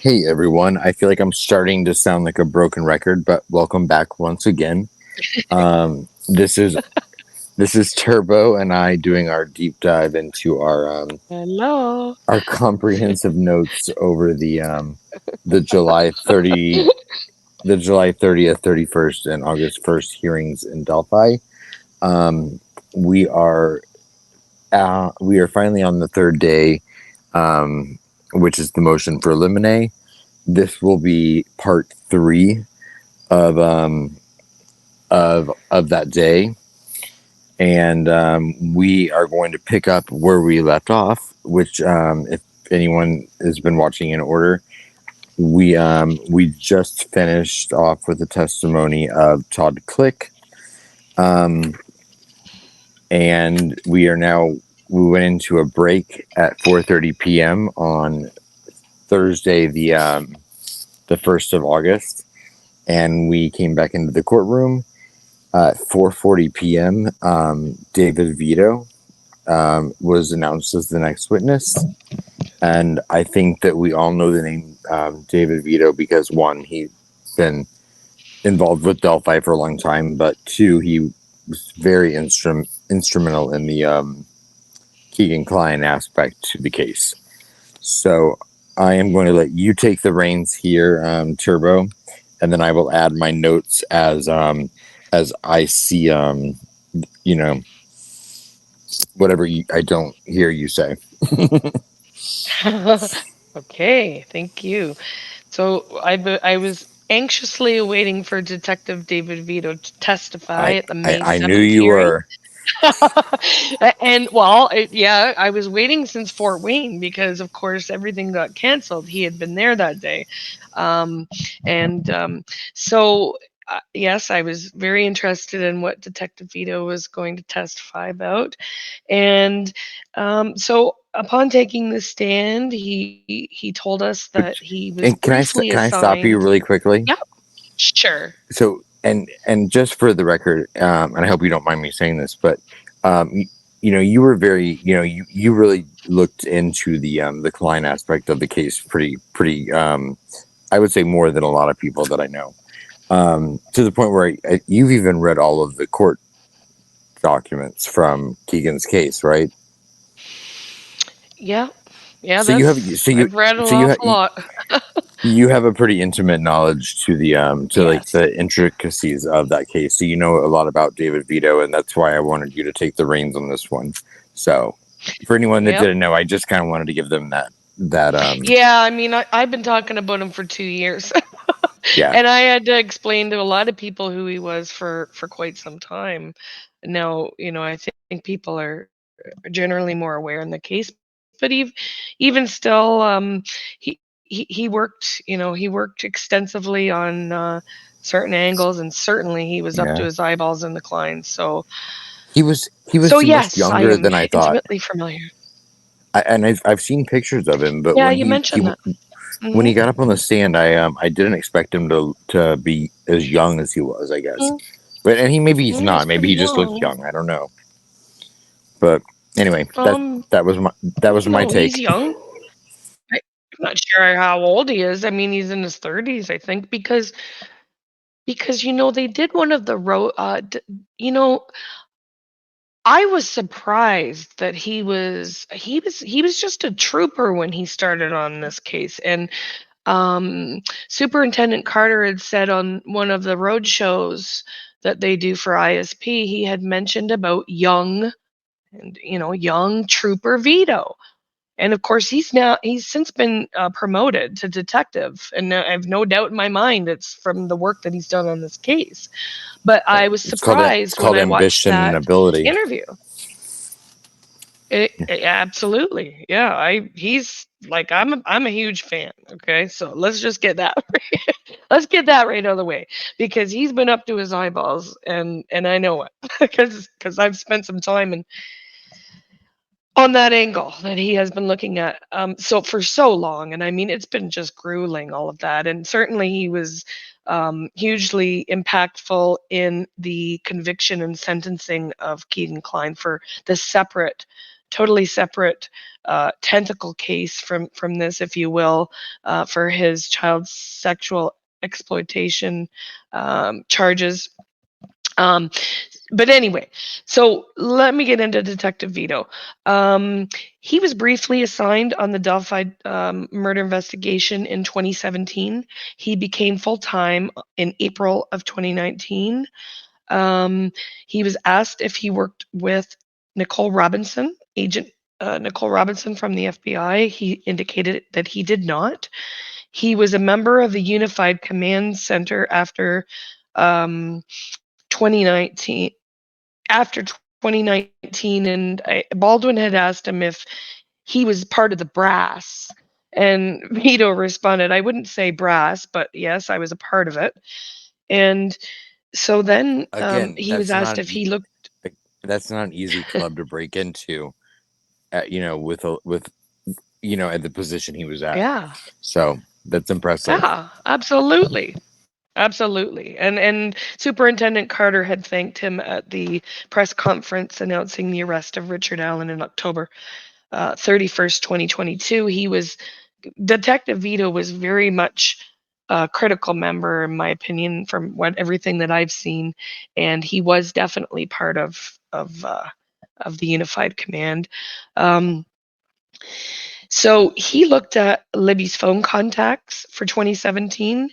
Hey everyone, I feel like I'm starting to sound like a broken record, but welcome back once again. Um, this is this is Turbo and I doing our deep dive into Hello. our comprehensive notes over the July 30 the July 30th, 31st, and August 1st hearings in Delphi. Um, we are we are finally on the third day, which is the motion for Limine. This will be part three of that day, and we are going to pick up where we left off. Which, if anyone has been watching in order, we just finished off with the testimony of Todd Click, um, and we went into a break at 4:30 p.m. on Thursday, the 1st of August, and we came back into the courtroom at 4:40 p.m. David Veto was announced as the next witness, and I think that we all know the name David Veto because one, he's been involved with Delphi for a long time, but two, he was very instrumental in the Keegan Klein aspect to the case. So I am going to let you take the reins here, Turbo, and then I will add my notes as I see, you know, whatever I don't hear you say. Okay, thank you. So I was anxiously awaiting for Detective David Vito to testify I, at the May I knew 7th you hearing. were. And well, yeah, I was waiting since Fort Wayne because, of course, everything got canceled. He had been there that day. Um, and so, yes, I was very interested in what Detective Vito was going to testify about. And so, upon taking the stand, he told us that But he was and briefly can I stop you assigned. really quickly? Yeah, sure. So and just for the record, and I hope you don't mind me saying this, but you, you were very, you really looked into the Klein aspect of the case pretty. I would say more than a lot of people that I know. To the point where you've even read all of the court documents from Keegan's case, right? Yeah, yeah. So you have That's I've read an so you have awful lot. you have a pretty intimate knowledge to the to like Yes. the intricacies of that case. So you know a lot about David Vito, and that's why I wanted you to take the reins on this one. So for anyone that Yep. didn't know, I just kind of wanted to give them that Yeah, I mean, I've been talking about him for 2 years, yeah. and I had to explain to a lot of people who he was for quite some time. Now, I think people are generally more aware in the case, but even still, he worked, he worked extensively on certain angles, and certainly he was up to Yeah, his eyeballs in the Kleins. So, he was so so much yes, I younger am than I thought. intimately familiar. And I've seen pictures of him, but Yeah, when you he mentioned that. when Hmm. he got up on the stand, I didn't expect him to be as young as he was, I guess. But and maybe he's He's not. Maybe pretty he just looks young. young. I don't know. But anyway, Um, that was my no, he's take. young. I'm not sure how old he is. I mean, he's in his 30s, I think, because they did one of the you know, I was surprised that he was just a trooper when he started on this case. And Superintendent Carter had said on one of the road shows that they do for ISP, he had mentioned about young trooper Vito. And of course, he's since been promoted to detective, and I have no doubt in my mind it's from the work that he's done on this case. But I was It's surprised when called I watched ambition and that ability. interview. Absolutely, yeah. He's like I'm a huge fan. Okay, so let's just get that let's get that right out of the way, because he's been up to his eyeballs, and I know it because I've spent some time on that angle that he has been looking at so for so long. And I mean, it's been just grueling, all of that. And certainly he was hugely impactful in the conviction and sentencing of Keegan Klein for the separate totally separate tentacle case from this, if you will, for his child sexual exploitation charges. Um, but anyway, so let me get into Detective Veto. He was briefly assigned on the Delphi murder investigation in 2017. He became full time in April of 2019. Um, he was asked if he worked with Nicole Robinson, Agent Nicole Robinson from the FBI. He indicated that he did not. He was a member of the Unified Command Center after 2019. After 2019, and Baldwin had asked him if he was part of the brass. And Vito responded, I wouldn't say brass, but yes, I was a part of it. And so then Again, he was asked if he looked. that's not an easy club to break into, with at the position he was at. Yeah. So that's impressive. Yeah, absolutely. Absolutely. And Superintendent Carter had thanked him at the press conference announcing the arrest of Richard Allen in October 31st, 2022. Detective Vito was very much a critical member, in my opinion, from everything that I've seen, and he was definitely part of the Unified Command. Um, so he looked at Libby's phone contacts for 2017.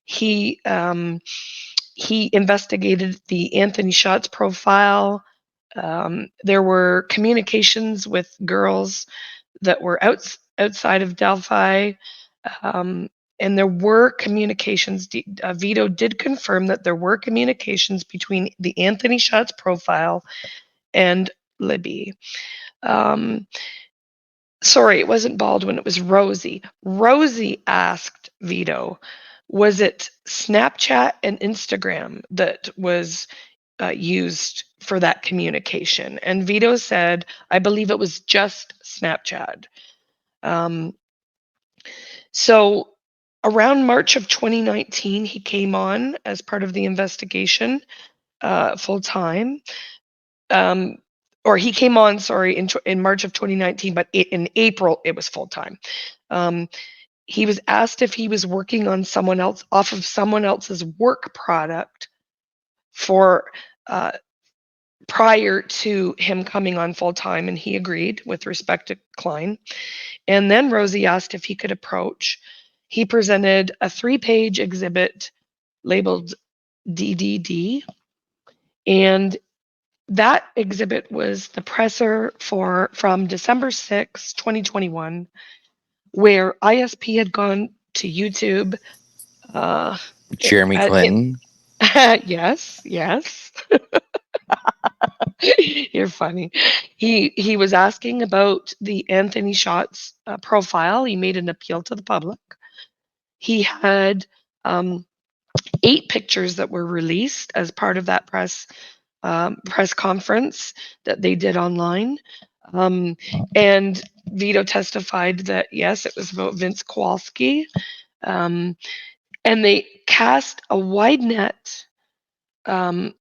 He investigated the Anthony Shots profile. There were communications with girls that were outside of Delphi. And there were communications. Vito did confirm that there were communications between the Anthony Shots profile and Libby. Um, Sorry, it wasn't Baldwin, it was Rosie. Rosie asked Vito, was it Snapchat and Instagram that was used for that communication? And Vito said, I believe it was just Snapchat. Um, so around March of 2019, he came on as part of the investigation full time. Um, or he came on, sorry, in March of 2019, but in April it was full time. He was asked if he was working on someone else off of someone else's work product for prior to him coming on full time, and he agreed with respect to Klein. And then Rosie asked if he could approach. He presented a 3-page exhibit labeled DDD, and that exhibit was the presser from December 6, 2021, where ISP had gone to YouTube. Jeremy Clinton. Yes, yes. You're funny. He was asking about the Anthony Shots profile. He made an appeal to the public. He had 8 pictures that were released as part of that press conference that they did online. And Vito testified that yes, it was about Vince Kowalski. And they cast a wide net on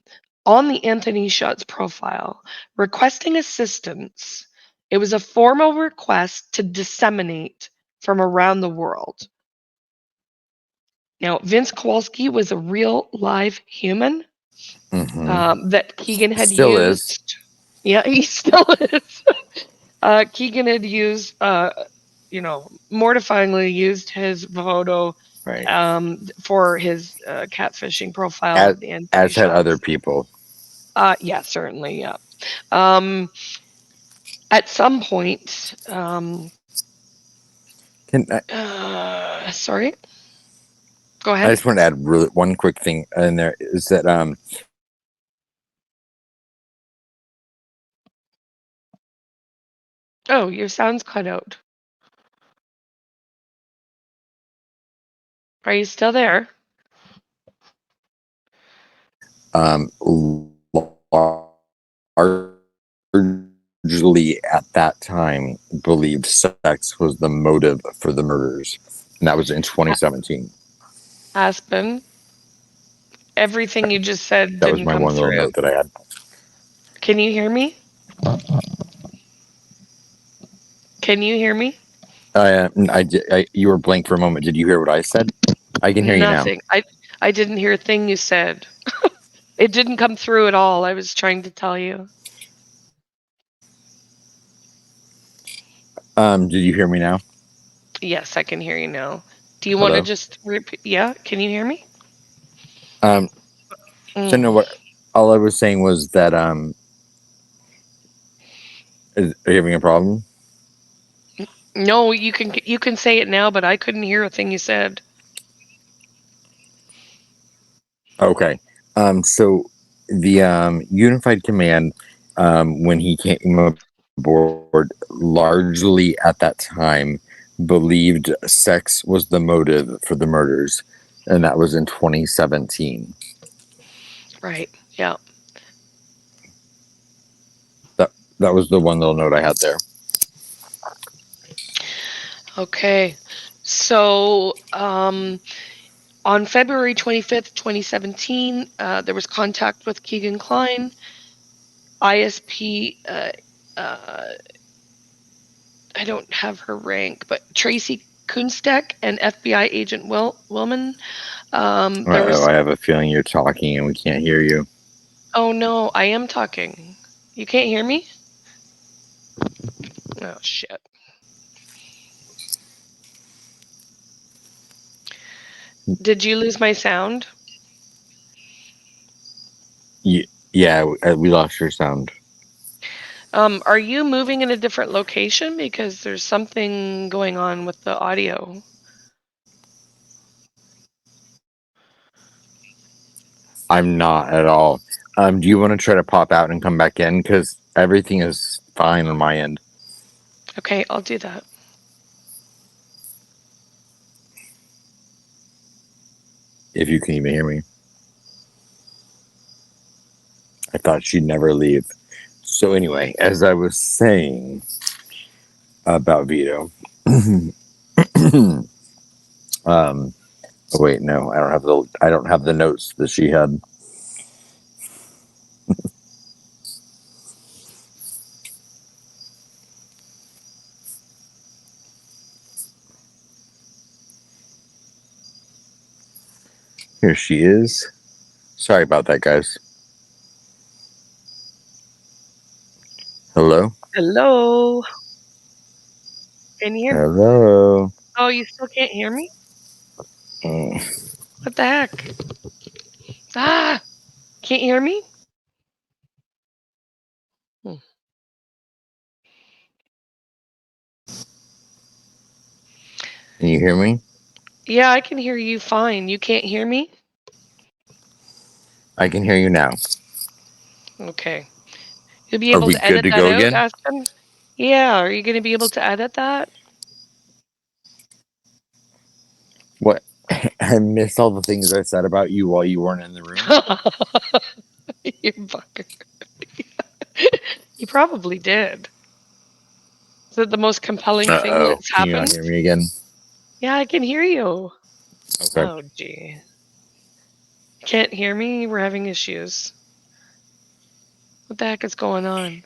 the Anthony Shots profile, requesting assistance. It was a formal request to disseminate from around the world. Now, Vince Kowalski was a real live human that Keegan had Still is. used. Yeah, he still is. Keegan had used, mortifyingly used his photo Right. for his catfishing profile of the Anthony As had other Shots. people. Yeah, certainly, yeah. Um, at some point, sorry, go I ahead. just want to add one quick thing in there is that Oh, your sound's cut out. Are you still there? Largely at that time believed sex was the motive for the murders, and that was in 2017. Aspen, everything you just said That was didn't my come one little through. note that I had. Can you hear me? Can you hear me? You were blank for a moment. Did you hear what I said? I can hear you now. Nothing. I didn't hear a thing you said. It didn't come through at all. I was trying to tell you. Did you hear me now? Yes, I can hear you now. Do you want to Hello. just repeat? Yeah, can you hear me? Um, so Mm. no, what all I was saying was that are you having a problem? No, you can say it now, but I couldn't hear a thing you said. Okay. So the Unified Command, when he came aboard, largely at that time believed sex was the motive for the murders, and that was in 2017. Right. Yeah. That that was the one little note I had there. Okay. So, on February 25th, 2017, there was contact with Keegan Klein, ISP. Uh, I don't have her rank, but Tracy Kunstek and FBI agent Willman. There Oh, was. I have a feeling you're talking and we can't hear you. Oh no, I am talking. You can't hear me? Oh shit. Did you lose my sound? Yeah, we lost your sound. Are you moving in a different location? Because there's something going on with the audio. I'm not at all. Do you want to try to pop out and come back in? Because everything is fine on my end. Okay, I'll do that. If you can even hear me. I thought she'd never leave. So anyway, as I was saying about Veto, oh wait, no, I don't have the notes that she had. Here she is. Sorry about that, guys. Hello, Hello. Can you hear? hello. Oh, you still can't hear me? Mm, What the heck? Ah, can't you hear me? Hmm. Can you hear me? Yeah, I can hear you fine. You can't hear me? I can hear you now. Okay. You'll be Are able we to good edit to that go out, again? Aspen? Yeah, are you going to be able to edit that? What? I missed all the things I said about you while you weren't in the room. You fucker. You probably did. Is it the most compelling thing Oh, that's can you not happened? hear me again? Yeah, I can hear you. Okay. Oh, gee. Can't hear me? We're having issues. What the heck is going on?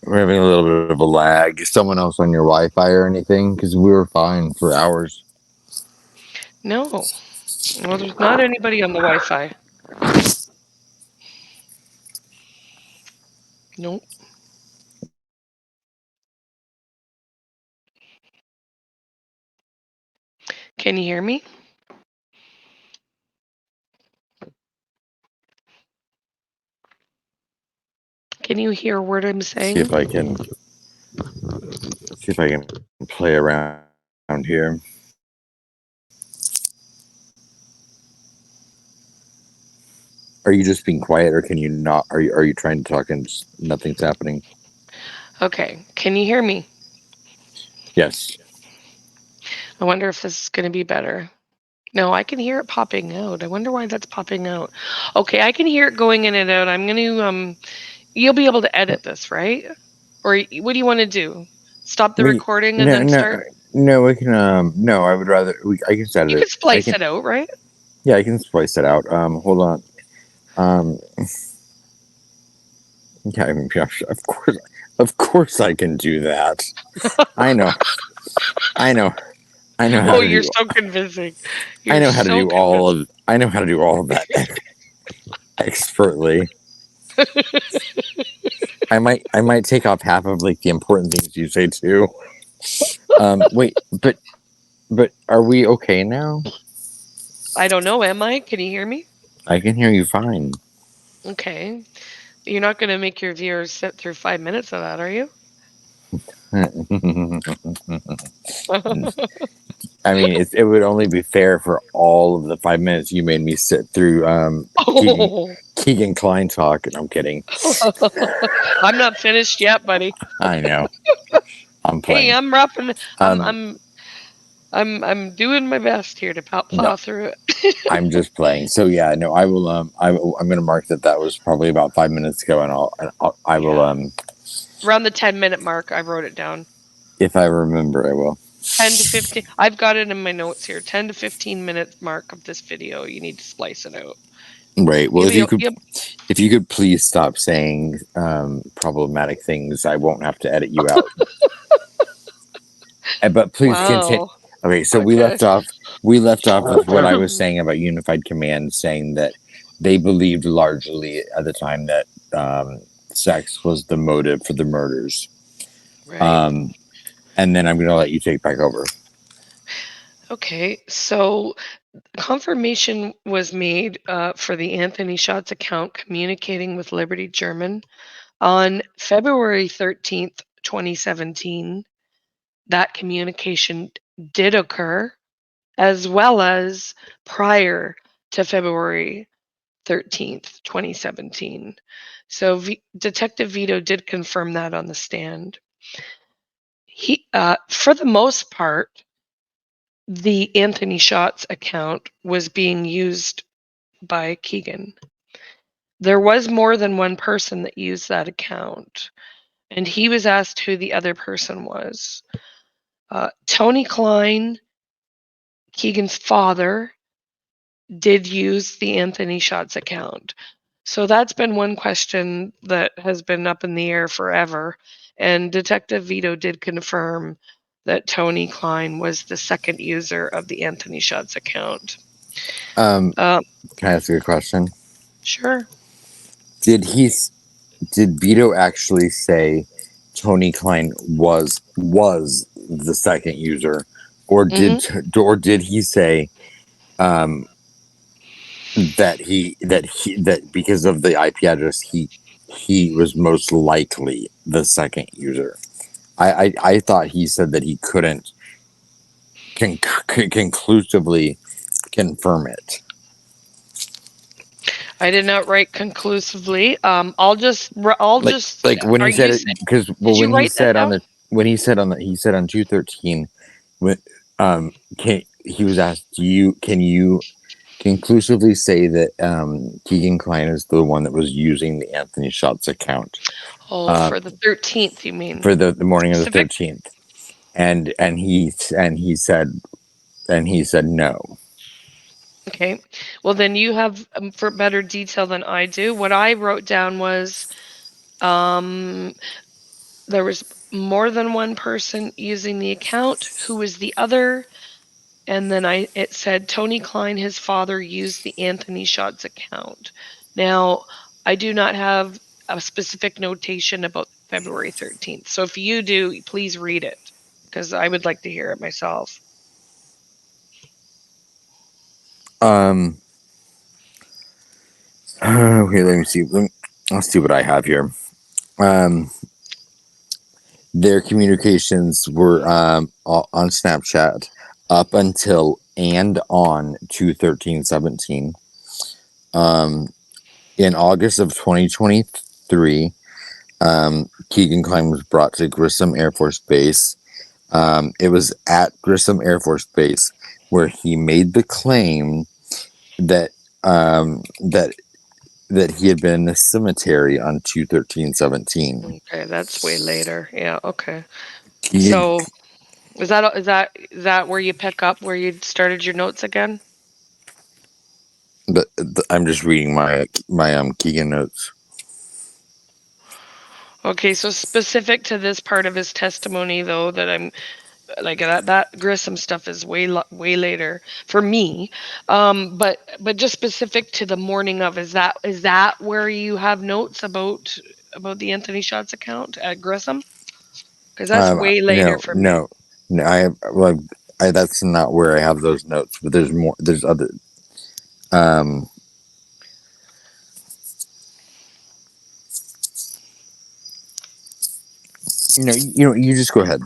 We're having a little bit of a lag. Is someone else on your Wi-Fi or anything? Because we were fine for hours. No. Well, there's not anybody on the Wi-Fi. Nope. Can you hear me? Can you hear what I'm See if saying? I can play around here. Are you just being quiet, or can you not? Are you trying to talk and just nothing's happening? Okay. Can you hear me? Yes. I wonder if this is going to be better. No, I can hear it popping out. I wonder why that's popping out. Okay, I can hear it going in and out. I'm going to you'll be able to edit this, right? Or what do you want to do? Stop the We recording and no then no start? no. We can no. I would rather. I can set You it. can I splice can. it out, right? Yeah, I can splice it out. Hold on. Um, yeah, I mean, yeah, of course. Of course I can do that. I know. I know. I know how Oh, to you're do. so convincing. I You're know how to so do all convincing. of. I know how to do all of that expertly. I might take off half of like the important things you say too. Wait, but are we okay now? I don't know, am I? Can you hear me? I can hear you fine. Okay. You're not going to make your viewers sit through 5 minutes of that, are you? I mean, it would only be fair for all of the 5 minutes you made me sit through Oh, Keegan Klein talk. And I'm kidding. I'm not finished yet, buddy. I know. I'm Hey, playing. I'm roughing. I'm Um, I'm I'm doing my best here to no, plow through it. I'm just playing. So yeah, no, I will. I'm going to mark that that was probably about 5 minutes ago, and I will. Yeah, around the 10-minute mark, I wrote it down. If I remember, I will. 10 to 15. I've got it in my notes here. 10 to 15 minute mark of this video. You need to splice it out. Right. Well, You'll be. You'll, if you could please stop saying problematic things, I won't have to edit you out. But please continue. wow. Okay, so Okay. we left off with what I was saying about Unified Command, saying that they believed largely at the time that sex was the motive for the murders. Right. Um, and then I'm going to let you take back over. Okay. So confirmation was made for the Anthony Shots account communicating with Liberty German on February 13th, 2017. That communication did occur, as well as prior to February 13th, 2017. So Detective Vito did confirm that on the stand. For the most part, the Anthony Shots account was being used by Keegan. There was more than one person that used that account, and he was asked who the other person was. Tony Klein, Keegan's father, did use the Anthony Shots account. So that's been one question that has been up in the air forever. And Detective Vito did confirm that Tony Klein was the second user of the Anthony Shots account. Um, Um, can I ask you a question? sure. Did he? Did Vito actually say Tony Klein was the second user, Hmm. or did he say um, that because of the IP address he was most likely the second user? I thought he said that he couldn't conclusively confirm it. I did not write conclusively. I'll Like just. like when Are he said you? it, because Did well you when he write that said on down? the when he said on 213 when can he was asked, do you can you conclusively say that Keegan Klein is the one that was using the Anthony Shots account Oh, uh, for the 13th, you mean? for the morning of the Specific? 13th? And he said no. Okay. Well, then you have for better detail than I do. What I wrote down was um, there was more than one person using the account. Who was the other? And then it said Tony Klein, his father, used the Anthony Shots account. Now, I do not have a specific notation about February 13th. So if you do, please read it because I would like to hear it myself. Um. Okay, let me see. Let's see what I have here. Um. Their communications were on Snapchat up until and on 2/13/17. Um, in August of 2023, Keegan Klein was brought to Grissom Air Force Base. It was at Grissom Air Force Base where he made the claim that that he had been in the cemetery on 2/13/17. Okay, that's way later. Yeah, okay. Keegan, So is that where you pick up where you started your notes again? I'm just reading my Keegan notes. Okay, so specific to this part of his testimony, though, that I'm like that Grissom stuff is way later for me. But just specific to the morning of, is that where you have notes about the Anthony Shots account at Grissom? Because that's way later No, for me. no, no. That's not where I have those notes. But there's more. There's other. Um, you just go ahead.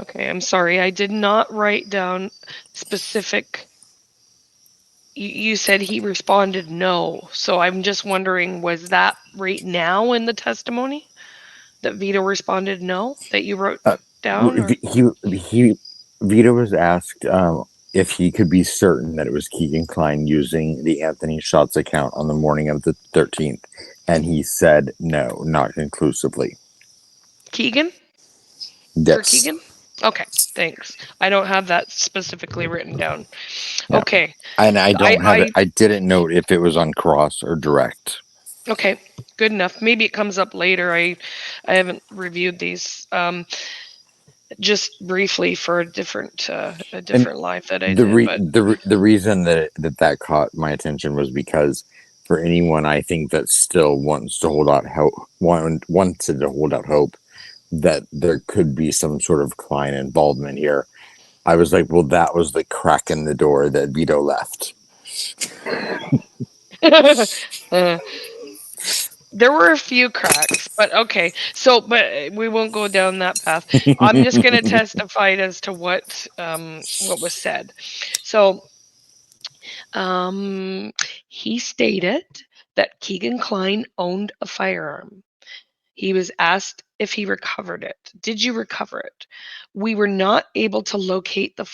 Okay, I'm sorry, I did not write down specific. You said he responded no, so I'm just wondering, was that right now in the testimony that Vito responded no that you wrote down, or He Vito was asked if he could be certain that it was Keegan Klein using the Anthony Shots account on the morning of the 13th, and he said no, not conclusively. Keegan? For Yes. Keegan? Okay, thanks. I don't have that specifically written down. Yeah. Okay. And I I don't have it. I I didn't note if it was on cross or direct. okay, good enough. Maybe it comes up later. I haven't reviewed these just briefly for a different And live that I did, but the reason that caught my attention was because for anyone I think that still wants to hold out hope, wanted to hold out hope that there could be some sort of Klein involvement here. I was like, well, that was the crack in the door that Vito left. uh, there were a few cracks, but okay. So, but we won't go down that path. I'm just going to testify as to what was said. So, um, he stated that Keegan Klein owned a firearm. He was asked if he recovered it. Did you recover it? We were not able to locate the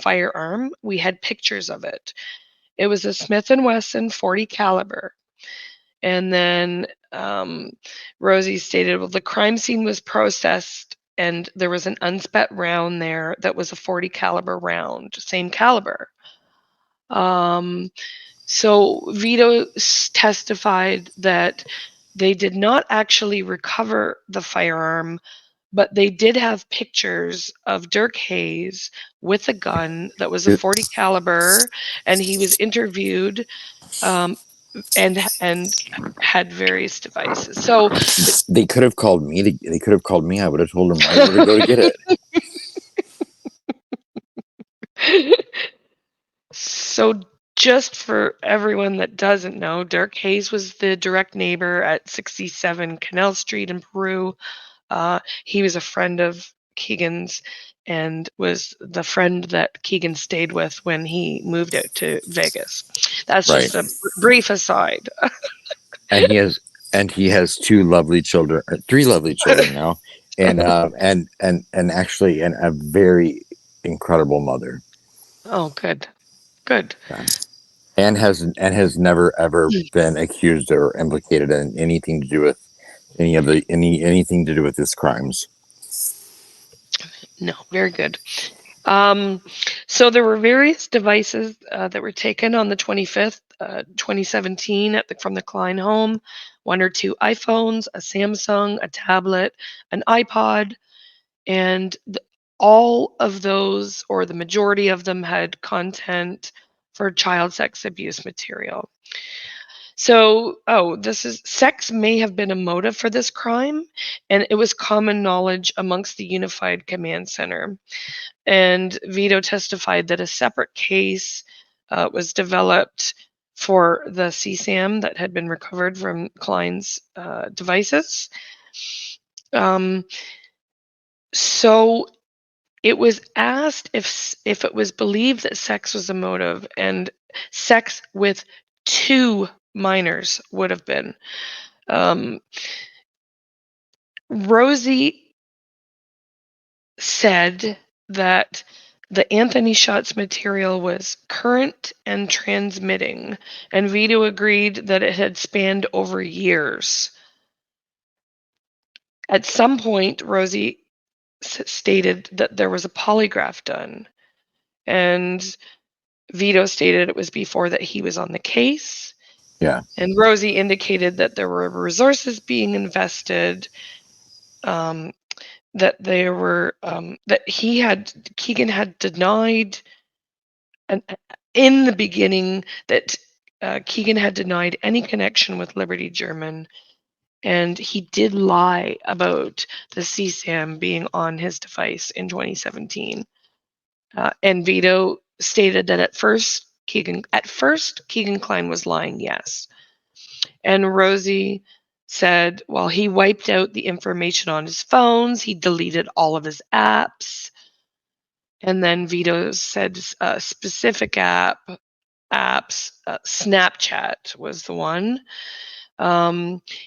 firearm. We had pictures of it. It was a Smith and Wesson 40 caliber. And then Rosie stated, well, the crime scene was processed and there was an unspent round there that was a 40 caliber round, same caliber. So Vito testified that they did not actually recover the firearm, but they did have pictures of Dirk Hayes with a gun that was a 40 caliber, and he was interviewed um, and had various devices. So They could have called me. They could have called me. I would have told them right where to go to get it. So just for everyone that doesn't know, Dirk Hayes was the direct neighbor at 67 Canal Street in Peru. He was a friend of Keegan's and was the friend that Keegan stayed with when he moved out to Vegas. That's Right. just a brief aside. And he has two lovely children, three lovely children now, and actually a very incredible mother. Oh, good, good. Yeah. And has never ever been accused or implicated in anything to do with anything to do with his crimes. No, very good. So there were various devices that were taken on the 25th, 2017 from the Klein home. One or two iPhones, a Samsung, a tablet, an iPod, and all of those, or the majority of them, had content for child sex abuse material. So, sex may have been a motive for this crime, and it was common knowledge amongst the Unified Command Center. And Vito testified that a separate case was developed for the CSAM that had been recovered from Klein's devices. So it was asked if it was believed that sex was a motive, and sex with two minors would have been. Rosie said that the Anthony Shots material was current and transmitting, and Vito agreed that it had spanned over years. At some point, Rosie stated that there was a polygraph done, and Vito stated it was before that he was on the case, Yeah. And Rosie indicated that there were resources being invested, that there were that Keegan had denied, and in the beginning that Keegan had denied any connection with Liberty German, and he did lie about the CSAM being on his device in 2017. And Veto stated that at first Keegan Klein was lying, yes. And Rosie said, well, he wiped out the information on his phones, he deleted all of his apps. And then Veto said specific apps, Snapchat was the one.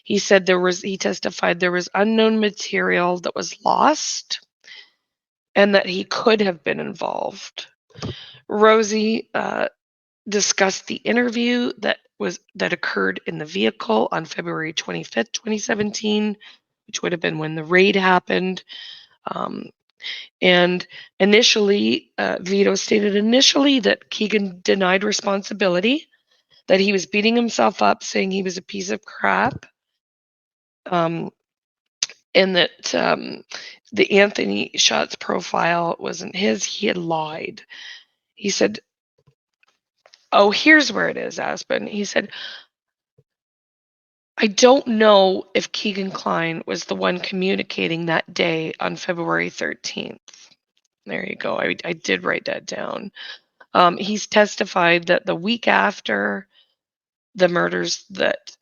He said he testified there was unknown material that was lost and that he could have been involved. Rosie discussed the interview that occurred in the vehicle on February 25th, 2017, which would have been when the raid happened. And initially, Veto stated initially that Keegan denied responsibility, that he was beating himself up, saying he was a piece of crap, and that the Anthony Schatz profile wasn't his. He had lied. He said, oh, here's where it is, Aspen. He said, I don't know if Keegan Klein was the one communicating that day on February 13th. There you go. I did write that down. He's testified that the week after the murders that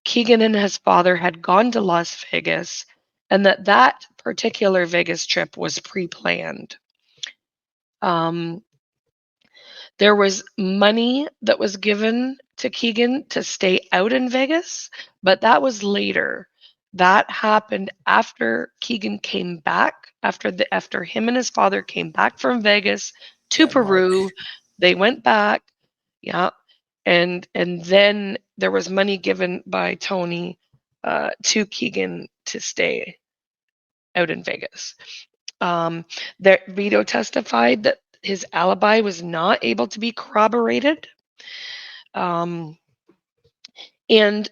Keegan and his father had gone to Las Vegas, and that particular Vegas trip was pre-planned. There was money that was given to Keegan to stay out in Vegas, but that was later. That happened after Keegan came back, after him and his father came back from Vegas to Yeah, Peru. March. They went back, yeah, and then there was money given by Tony to Keegan to stay out in Vegas. Vido testified that his alibi was not able to be corroborated. And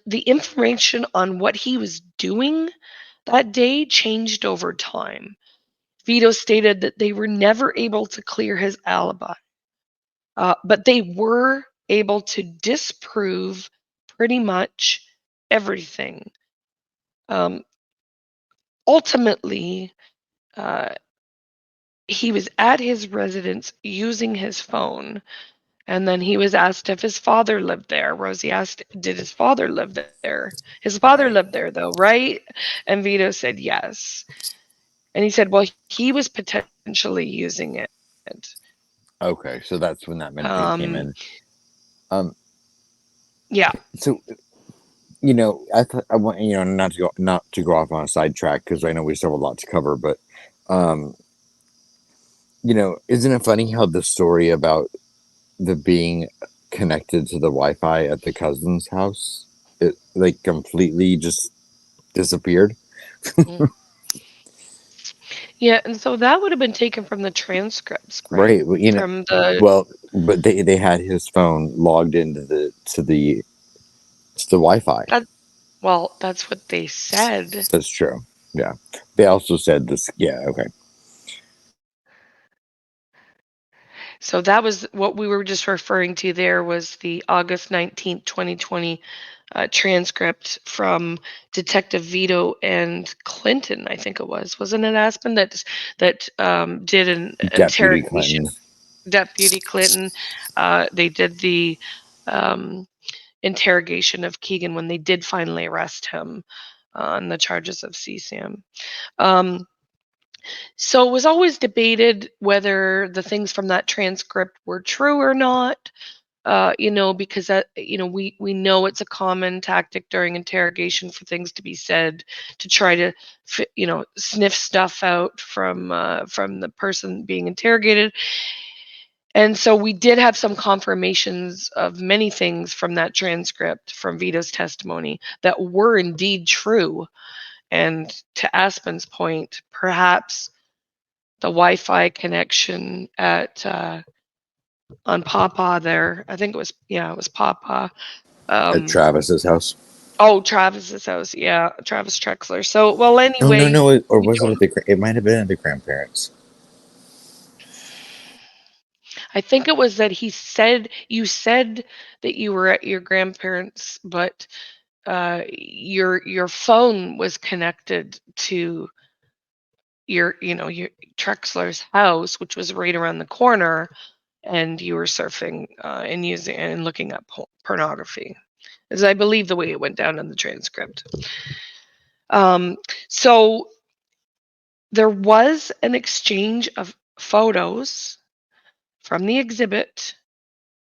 the information on what he was doing that day changed over time. Vido stated that they were never able to clear his alibi, but they were able to disprove pretty much everything. Ultimately, he was at his residence using his phone. And then he was asked if his father lived there. Rosie asked, did his father live there? His father Right. lived there, though, right? And Vito said yes. And he said, well, he was potentially using it. Okay, so that's when that memory came Um, in. Um, yeah. so I want not to go off on a sidetrack because I know we still have a lot to cover, but um, isn't it funny how the story about the being connected to the Wi-Fi at the cousin's house, it like completely just disappeared? Mm. Yeah, and so that would have been taken from the transcripts, right? Right. Well, From the but they had his phone logged into the Wi-Fi. that well, that's what they said. That's true. Yeah. They also said this. Yeah. Okay. So that was what we were just referring to there was the August 19th, 2020 transcript from Detective Vido and Clinton, I think it was. Wasn't it Aspen that did an Deputy interrogation? Clinton. Deputy Clinton. They did the um, interrogation of Keegan when they did finally arrest him on the charges of CSAM. Um, so it was always debated whether the things from that transcript were true or not. Because that, we know it's a common tactic during interrogation for things to be said to try to, sniff stuff out from the person being interrogated. And so we did have some confirmations of many things from that transcript from Vito's testimony that were indeed true. And to Aspen's point, perhaps the Wi-Fi connection at on Papa there. I think it was Papa. At Um, Travis's house. oh, Travis's house. Yeah, Travis Trexler. So, well, No, no, anyway, no. Or we was it don't. at the? It might have been at the grandparents. I think it was that you said that you were at your grandparents, but your phone was connected to your Trexler's house, which was right around the corner, and you were surfing and using and looking up pornography. Is I believe the way it went down in the transcript. Um, so there was an exchange of photos from the exhibit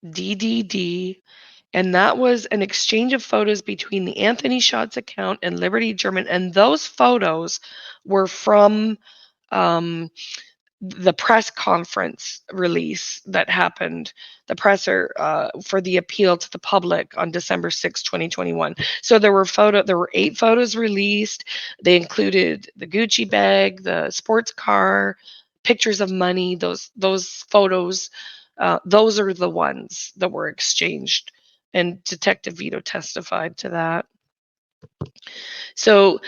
DDD, and that was an exchange of photos between the Anthony Shots account and Liberty German, and those photos were from um, the press conference release that happened, the presser for the appeal to the public on December 6, 2021. So there were 8 photos released. They included the Gucci bag, the sports car, pictures of money. Those photos, those are the ones that were exchanged, and Detective Vito testified to that. So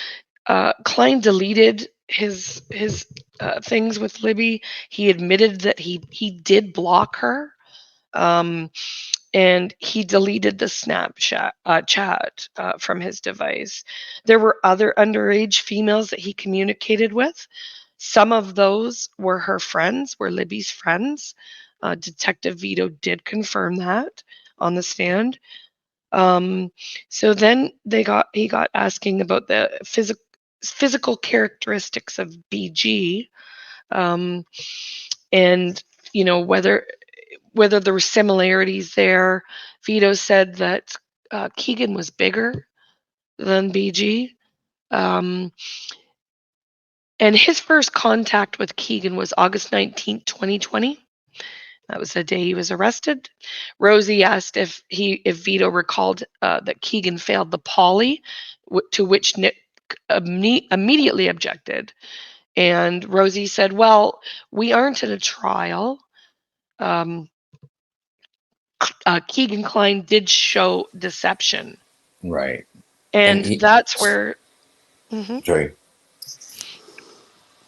Klein deleted his things with Libby. He admitted that he did block her, um, and he deleted the Snapchat chat from his device. There were other underage females that he communicated with. Some of those were her friends, were Libby's friends. Detective Vito did confirm that on the stand. Um, so then he got asking about the physical characteristics of BG, um, and whether there were similarities there. Vito said that Keegan was bigger than BG. Um, and his first contact with Keegan was August 19th, 2020. That was the day he was arrested. Rosie asked if Vito recalled that Keegan failed the poly, to which Nick immediately objected. And Rosie said, "Well, we aren't in a trial." Um, Keegan Klein did show deception, Right. And and he. mhm, Sorry.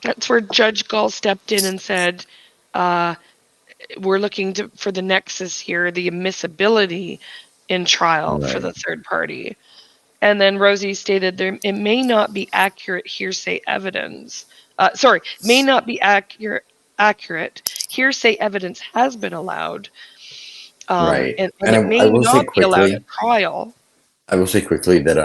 that's where Judge Gall stepped in and said, uh, "We're looking for the nexus here, the admissibility in trial for Right. the third party." And then Rosie stated it may not be accurate hearsay evidence. May not be accurate hearsay evidence has been allowed, Right. and And it I may will say not be allowed at quickly. trial. I will say quickly that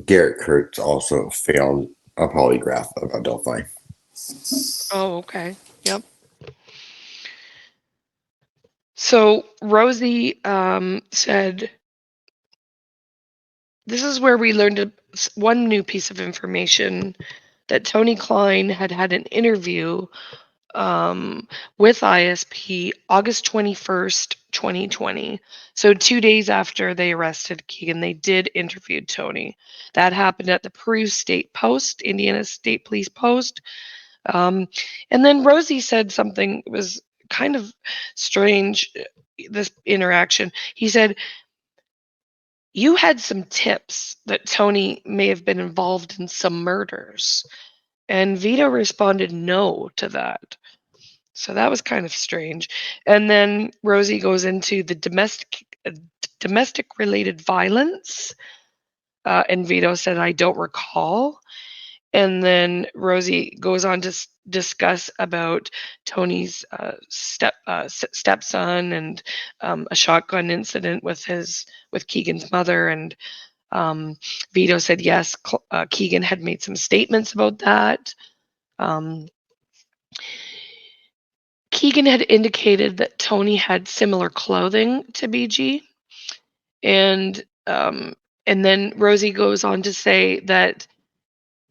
Garrett Kurtz also failed a polygraph about Delphi. Oh, okay. Yep. So Rosie said, "This is where we learned one new piece of information, that Tony Klein had had an interview um, with ISP August 21st, 2020. So 2 days after they arrested Keegan, they did interview Tony. That happened at the Peru State Post, Indiana State Police Post. Um, and then Rosie said something that was kind of strange, this interaction. He said, "You had some tips that Tony may have been involved in some murders." And Vito responded no to that. So that was kind of strange. And then Rosie goes into the domestic related violence, and Vito said, "I don't recall." And then Rosie goes on to discuss about Tony's stepson, and a shotgun incident with Keegan's mother. And Vito said yes, Keegan had made some statements about that. Um, Keegan had indicated that Tony had similar clothing to BG, and and then Rosie goes on to say that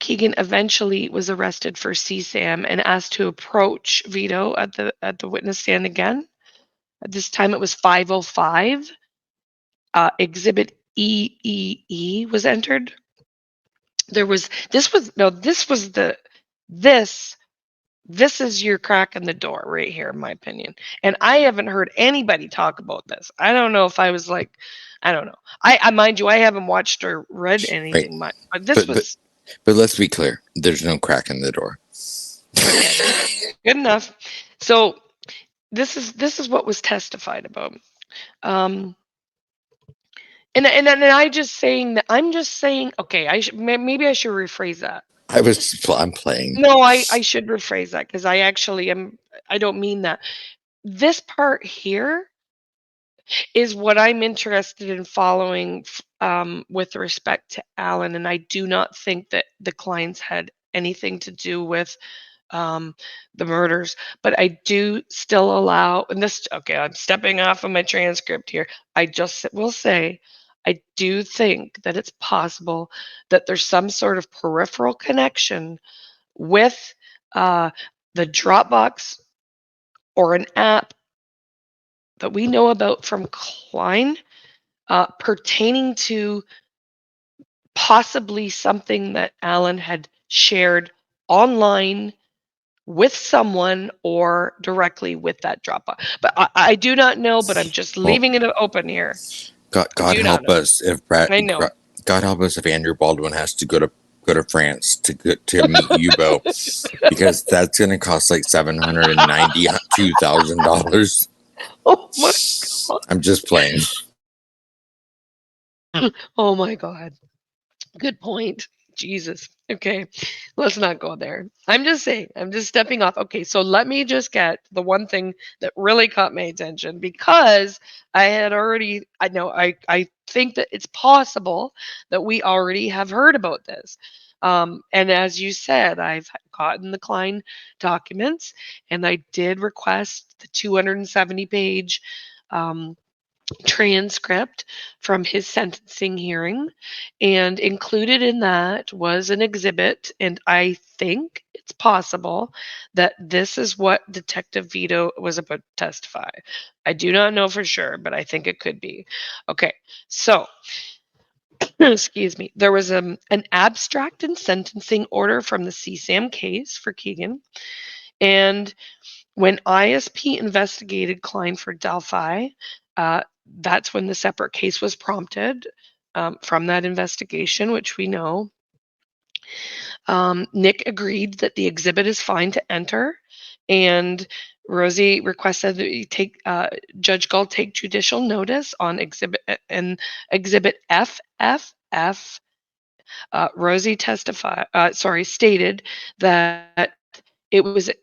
Keegan eventually was arrested for CSAM and asked to approach Vito at the witness stand again. At this time, it was 5:05. Exhibit EEE was entered. There was this was no this was the this this is your crack in the door right here, in my opinion. And I haven't heard anybody talk about this. I don't know if I was like, I don't know. I mind you, I haven't watched or read Right. anything much, but this But was let's be clear. There's no crack in the door. okay. Good enough. So this is what was testified about. Um, and I just saying that I'm just saying okay. Maybe I should rephrase that. I'm playing. No, I should rephrase that because I actually am. I don't mean that. This part here is what I'm interested in following with respect to Alan, and I do not think that the clients had anything to do with um, the murders, but I do still allow, and this, okay, I'm stepping off of my transcript here. I just will say, I do think that it's possible that there's some sort of peripheral connection with uh, the Dropbox or an app that we know about from Klein pertaining to possibly something that Alan had shared online with someone or directly with that Dropbox. But I do not know, but I'm just Well, leaving it open here. I God do not help know. us if I know. God help us if Andrew Baldwin has to go to France to meet Yubo, because that's going to cost like $792,000. Oh my I'm just playing. oh my god. Good point. Jesus. Okay. Let's not go there. I'm just saying, I'm just stepping off. Okay, so let me just get the one thing that really caught my attention because I had already I know I think that it's possible that we already have heard about this. And as you said, I've gotten the Klein documents and I did request the 270 page um, transcript from his sentencing hearing, and included in that was an exhibit. And I think it's possible that this is what Detective Vito was about to testify. I do not know for sure, but I think it could be. Okay, so excuse me, there was an abstract and sentencing order from the CSAM case for Keegan. And when ISP investigated Klein for Delphi, uh, that's when the separate case was prompted from that investigation, which we know. Nick agreed that the exhibit is fine to enter, and Rosie requested that you take Judge Gall take judicial notice on exhibit FFF. Rosie stated that it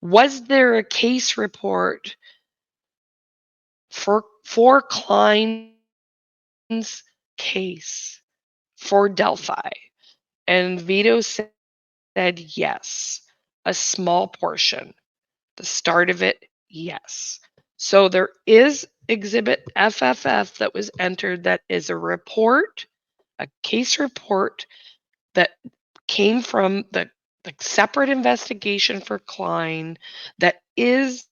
was there a case report for Klein's case for Delphi? And Vito said yes, a small portion. The start of it, yes. So there is exhibit FFF that was entered that is a report, a case report that came from the separate investigation for Klein that is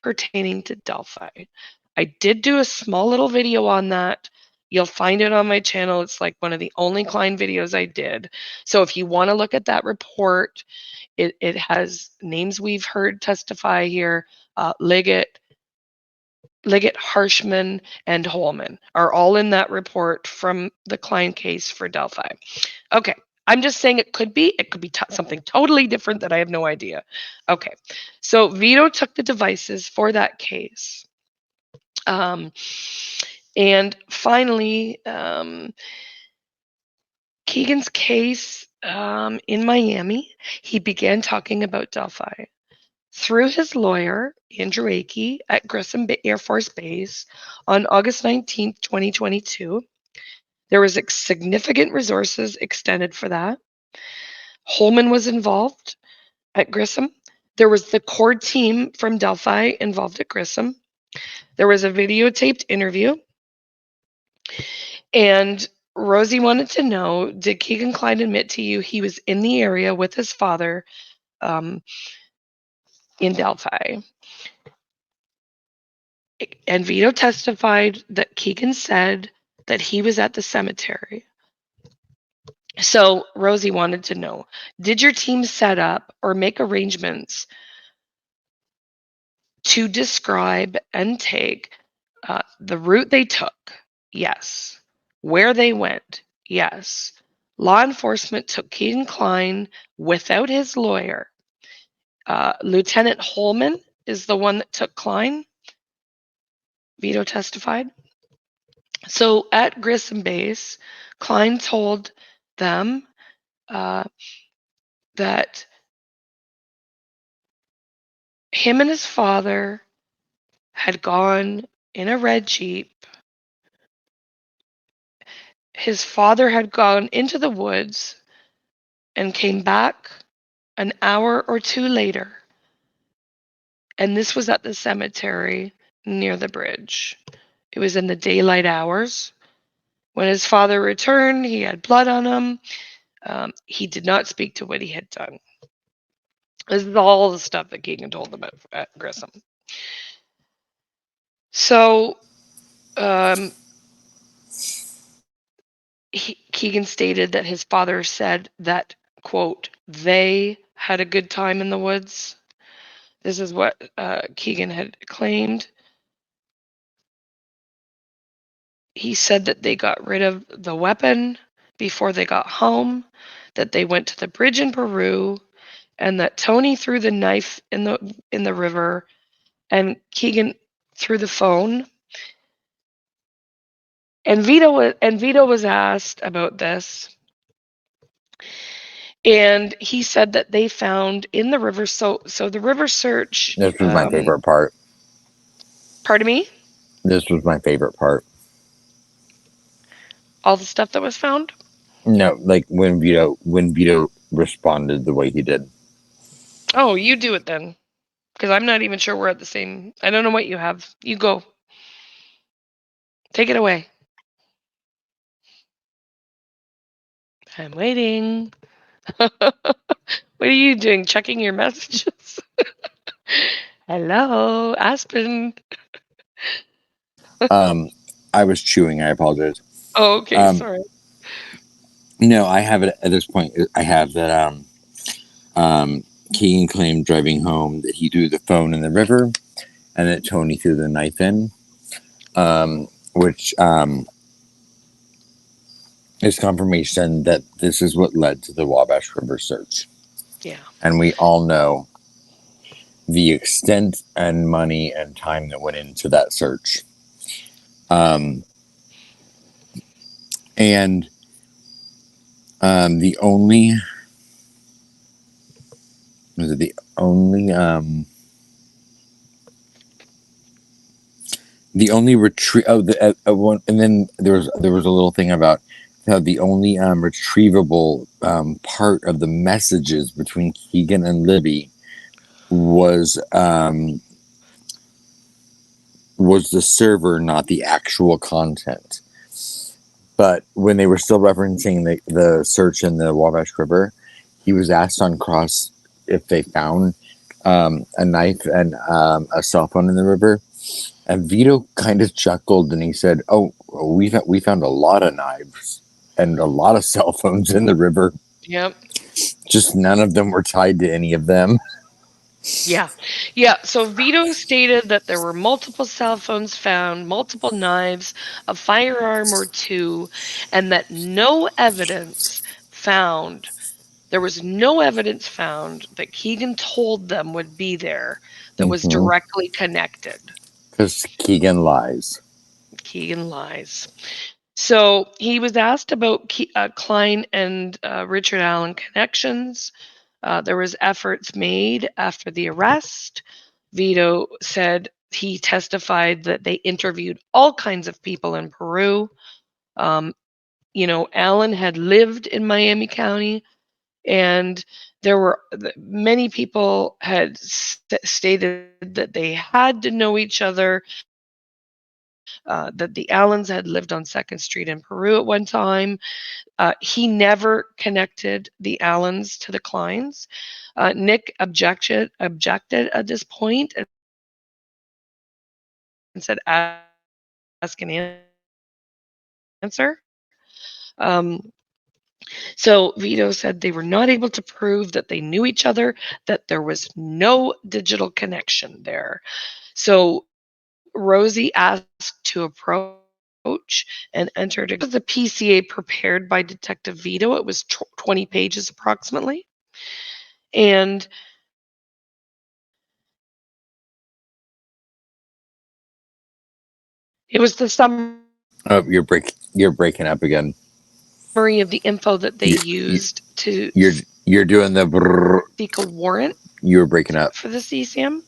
pertaining to Delphi. I did do a small little video on that. You'll find it on my channel. It's like one of the only Klein videos I did. So if you want to look at that report, it has names we've heard testify here. Liggett, Harshman, and Holman are all in that report from the Klein case for Delphi. Okay, I'm just saying it could be. It could be something totally different that I have no idea. Okay, so Vito took the devices for that case. And finally, Keegan's case in Miami, he began talking about Delphi through his lawyer, Andrew Akey, at Grissom Air Force Base on August 19th, 2022. There was significant resources extended for that. Holman was involved at Grissom. There was the core team from Delphi involved at Grissom. There was a videotaped interview. And Rosie wanted to know, did Keegan Klein admit to you he was in the area with his father um, in Delphi? And Vito testified that Keegan said that he was at the cemetery. So Rosie wanted to know, did your team set up or make arrangements to describe and take the route they took? Yes. Where they went? Yes. Law enforcement took Keegan Klein without his lawyer. Lieutenant Holman is the one that took Klein. Veto testified. So at Grissom Base, Klein told them uh, that him and his father had gone in a red Jeep. His father had gone into the woods and came back an hour or two later. And this was at the cemetery near the bridge. It was in the daylight hours. When his father returned, he had blood on him. He did not speak to what he had done. This is all the stuff that Keegan told them at Grissom. So Keegan stated that his father said that, quote, they had a good time in the woods. This is what Keegan had claimed. He said that they got rid of the weapon before they got home, that they went to the bridge in Peru, and that Tony threw the knife in the river, and Keegan threw the phone. And Vito was asked about this, and he said that they found in the river. So the river search. This was my favorite part. Pardon me. This was my favorite part. All the stuff that was found. No, like when Vito responded the way he did. Oh, you do it then, because I'm not even sure we're at the same. I don't know what you have. You go. Take it away. I'm waiting. What are you doing? Checking your messages? Hello, Aspen. I was chewing. I apologize. Oh, okay, sorry. No, I have it at this point. I have that Keegan claimed driving home that he threw the phone in the river and that Tony threw the knife in, which is confirmation that this is what led to the Wabash River search. Yeah. And we all know the extent and money and time that went into that search. And the only was it the only retrieve one, and then there was a little thing about how the only retrievable part of the messages between Keegan and Libby was the server, not the actual content. But when they were still referencing the search in the Wabash River, he was asked on cross if they found a knife and a cell phone in the river. And Vito kind of chuckled and he said, "Oh, we found a lot of knives and a lot of cell phones in the river. Yep. Just none of them were tied to any of them." Yeah. Yeah. So Vito stated that there were multiple cell phones found, multiple knives, a firearm or two, and that there was no evidence found that Keegan told them would be there that was directly connected. Because Keegan lies. Keegan lies. So he was asked about Klein and Richard Allen connections. There was efforts made after the arrest. Vito said he testified that they interviewed all kinds of people in Peru. Allen had lived in Miami County, and there were many people had stated that they had to know each other. That the Allens had lived on 2nd Street in Peru at one time. He never connected the Allens to the Kleins. Nick objected at this point and said, "Ask and answer." So Vito said they were not able to prove that they knew each other, that there was no digital connection there. So Rosie asked to approach and entered a the PCA prepared by Detective Vito. It was 20 pages approximately. And it was the summary of the Oh, info that they you're breaking up used again. to seek a You, warrant you you're doing the brrr. for the You were breaking up. CSAM.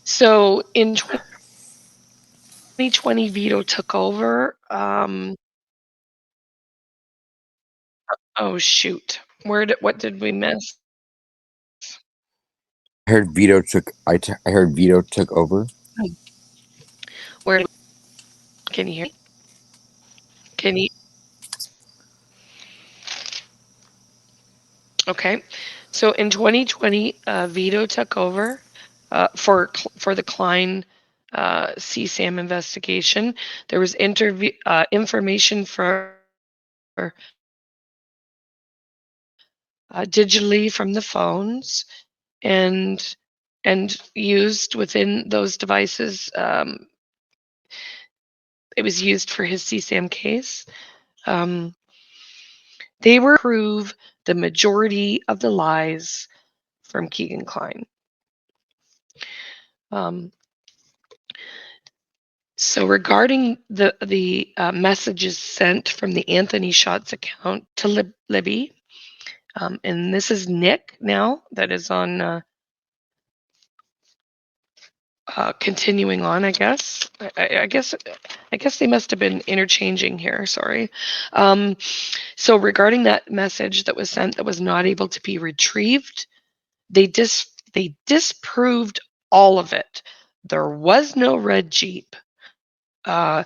So in 2020, Vito took over. Oh shoot, what did we miss? I heard Vito took. I heard Vito took over. Where can you hear me? Can you? Okay, so in 2020, Vito took over for the Klein CSAM investigation. There was information for digitally from the phones and used within those devices. It was used for his CSAM case. Um, they were prove the majority of the lies from Keegan Klein. Um, so regarding the messages sent from the Anthony Shots account to Libby, and this is Nick now that is on continuing on. I guess they must have been interchanging here. Sorry. Um, so regarding that message that was sent that was not able to be retrieved, they disproved all of it. There was no red Jeep. Uh,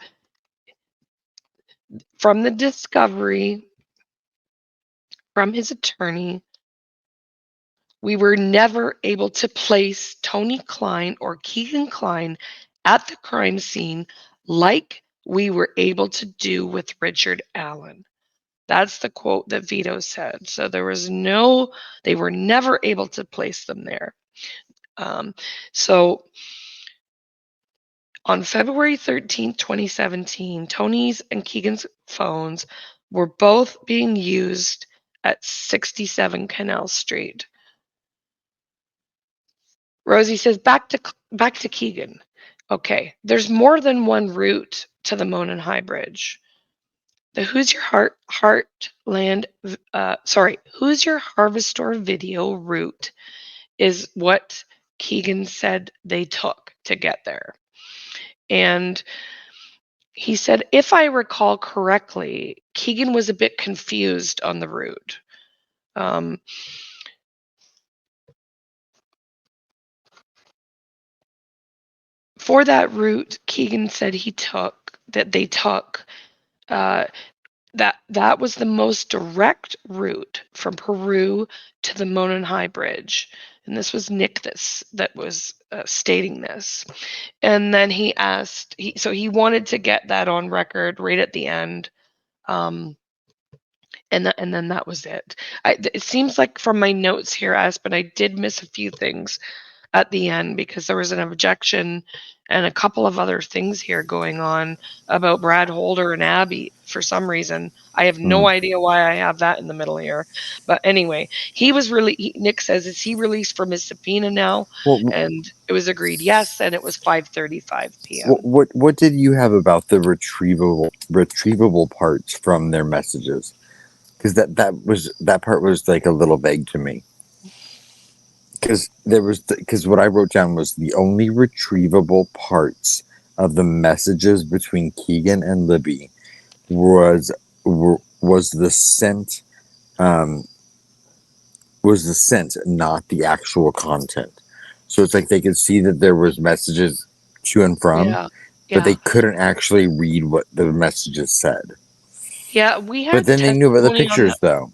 from the discovery from his attorney, we were never able to place Tony Klein or Keegan Klein at the crime scene like we were able to do with Richard Allen. That's the quote that Vito said. So they were never able to place them there. Um, so on February 13th, 2017, Tony's and Keegan's phones were both being used at 67 Canal Street. Rosie says back to Keegan. Okay, there's more than one route to the Monon High Bridge. The Who's Your Who's Your Harvestor video route is what Keegan said they took to get there. And he said, if I recall correctly, Keegan was a bit confused on the route. Um, for that route, Keegan said they took, uh, that was the most direct route from Peru to the Monon High Bridge. And this was Nick that was stating this. And then he asked, so he wanted to get that on record right at the end. Um, and then that was it. It seems like from my notes here, Aspen, I did miss a few things at the end because there was an objection and a couple of other things here going on about Brad Holder and Abby for some reason. I have no Hmm. idea why I have that in the middle here. But anyway, Nick says, is he released from his subpoena now? Well, And it was agreed yes, and it was 5:35 p.m. what did you have about the retrievable parts from their messages? Because that part was like a little vague to me. Because what I wrote down was the only retrievable parts of the messages between Keegan and Libby was was the scent, um, not the actual content. So it's like they could see that there was messages to and from, Yeah. but they Yeah. couldn't actually read what the messages said. Yeah, we But had then they knew about the testimony on that. pictures, though.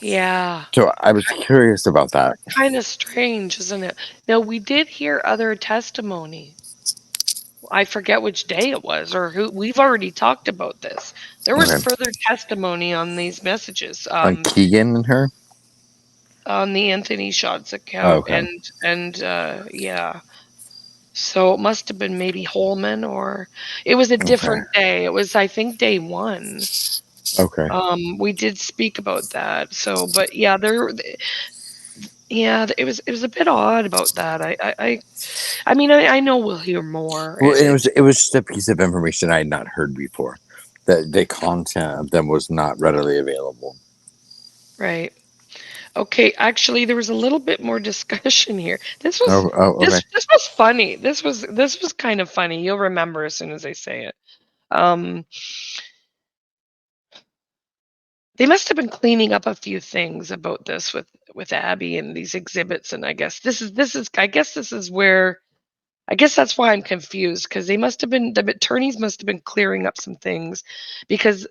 Yeah. So I was curious about that. Kind of strange, isn't it? Now, we did hear other testimony. I forget which day it was or who. We've already talked about this. There was Okay. further testimony on these messages. On Keegan and her. On the Anthony Shots Oh, account, okay. and yeah. So it must have been maybe Holman, or it was a Okay. different day. It was, I think, day one. Okay. We did speak about that. So, but yeah, yeah, it was a bit odd about that. I mean, I know we'll hear more. Well, it was just a piece of information I had not heard before. That the content of them was not readily available. Right. Okay, actually, there was a little bit more discussion here. This was Okay. this was funny. This was kind of funny. You'll remember as soon as I say it. Um, they must have been cleaning up a few things about this with Abby and these exhibits, and I guess this is where I guess that's why I'm confused, because the attorneys must have been clearing up some things, because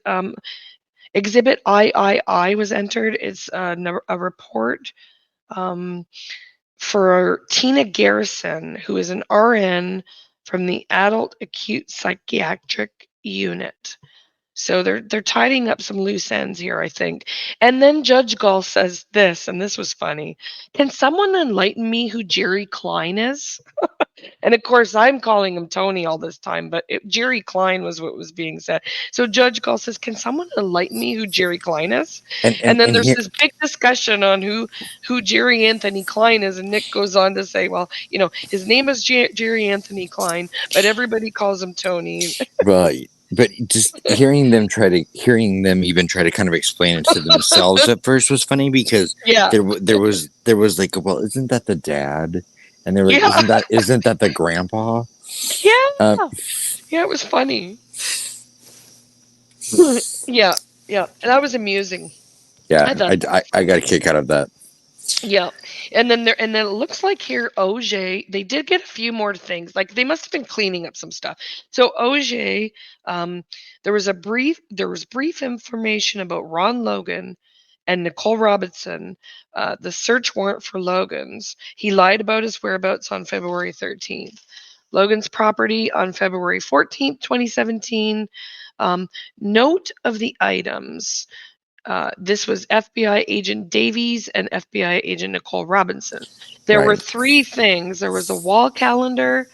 exhibit III was entered. It's a report um, for Tina Garrison, who is an RN from the Adult Acute Psychiatric Unit. So they're tidying up some loose ends here, I think. And then Judge Gall says this, and this was funny. Can someone enlighten me who Jerry Klein is? And of course, I'm calling him Tony all this time, but Jerry Klein was what was being said. So Judge Gall says, "Can someone enlighten me who Jerry Klein is?" And and And then and there's here, this big discussion on who Jerry Anthony Klein is, and Nick goes on to say, "Well, his name is Jerry Anthony Klein, but everybody calls him Tony." right. But just hearing them even try to kind of explain it to themselves at first was funny because Yeah, there was like, well, isn't that the dad? And they're like, yeah, isn't that the grandpa? yeah, Um, yeah. It was funny. Yeah, yeah, and that was amusing. yeah, I thought I, that I, was I got funny. a kick out of that. Yeah. And then it looks like here OJ, they did get a few more things. Like they must have been cleaning up some stuff. So OJ, um, there was brief information about Ron Logan and Nicole Robinson, the search warrant for Logan's. He lied about his whereabouts on February 13th. Logan's property on February 14th, 2017. Um, Note of the items. This was FBI agent Davies and FBI agent Nicole Robinson. There were Right. three things. There was a wall calendar,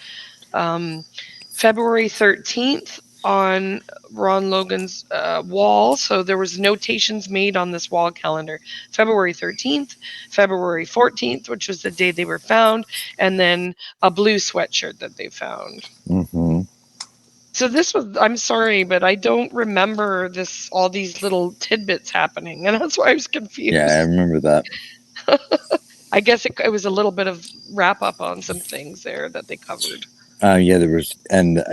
um, February 13th on Ron Logan's wall. So there was notations made on this wall calendar. February 13th, February 14th, which was the day they were found, and then a blue sweatshirt that they found. Mm-hmm. So this was, I'm sorry, but I don't remember all these little tidbits happening, and that's why I was Yeah, I confused. remember that. I guess it was a little bit of wrap up on some things there that they covered. Yeah, there was, and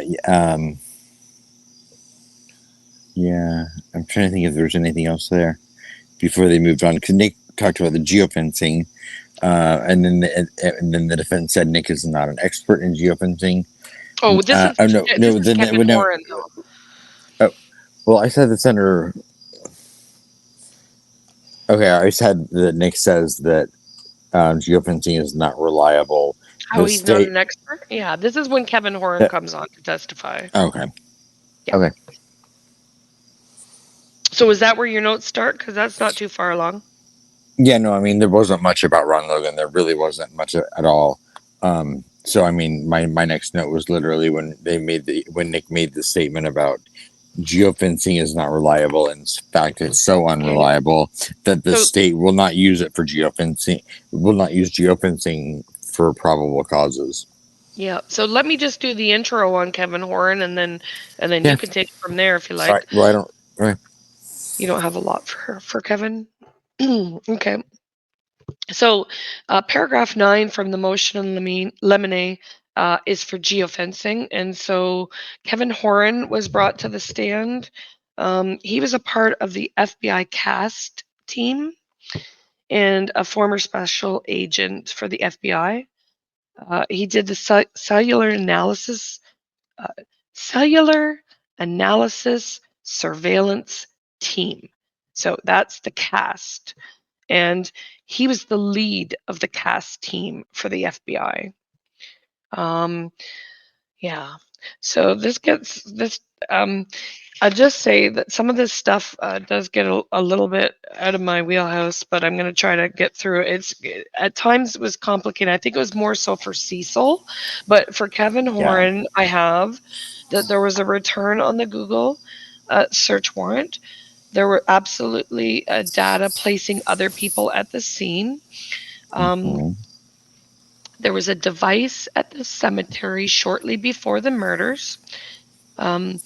yeah, I'm trying to think if there was anything else there before they moved on because Nick talked about the geofencing, and then the defense said Nick is not an expert in geofencing. Oh, this is Oh no, this no, is Kevin no. Horan though. Oh, well, I said the senator. Okay, I said that Nick says that geofencing is not reliable. How The he's not state. an expert? Yeah, this is when Kevin Horan comes on to testify. Okay. Yeah. Okay. So is that where your notes start? Because that's not too far along. Yeah, no, I mean there wasn't much about Ron Logan. There really wasn't much at all. So I mean, my next note was literally when Nick made the statement about geofencing is not reliable. In fact, it's so Okay. unreliable that the So state will not use it for geofencing. Will not use geofencing for probable causes. yeah. So let me just do the intro on Kevin Horan, and then Yeah. you can take it from there if you All right. like. Well, I don't. All right. You don't have a lot for Kevin. Okay. So, paragraph 9 from the motion in Limine is for geofencing. And so Kevin Horan was brought to the stand. He was a part of the FBI CAST team and a former special agent for the FBI. He did the uh, cellular analysis surveillance team. So that's the CAST, and he was the lead of the CAST team for the FBI. Yeah. So this gets this. I just say that some of this stuff does get a little bit out of my wheelhouse, but I'm going to try to get through it. At times it was complicated. I think it was more so for Cecil, but for Kevin Yeah. Horan, I have that there was a return on the Google search warrant. There were absolutely data placing other people at the scene. Um, Hmm. there was a device at the cemetery shortly before the murders. Um,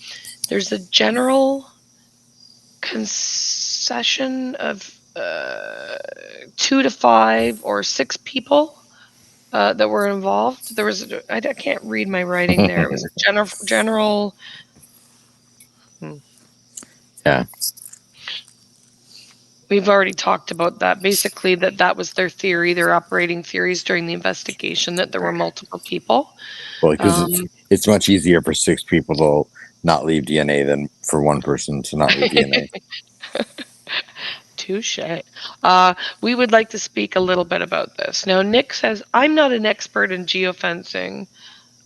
there's a general concession of 2 to 5 or 6 people that were involved. There was I can't read my writing there. It was a general. Hmm. Yeah. We've already talked about that. Basically, that was their theory, their operating theories during the investigation, that there were multiple people. Well, because Um, it's much easier for 6 people to not leave DNA than for one person to not leave DNA. Touche. We would like to speak a little bit about this. Now, Nick says, I'm not an expert in geofencing.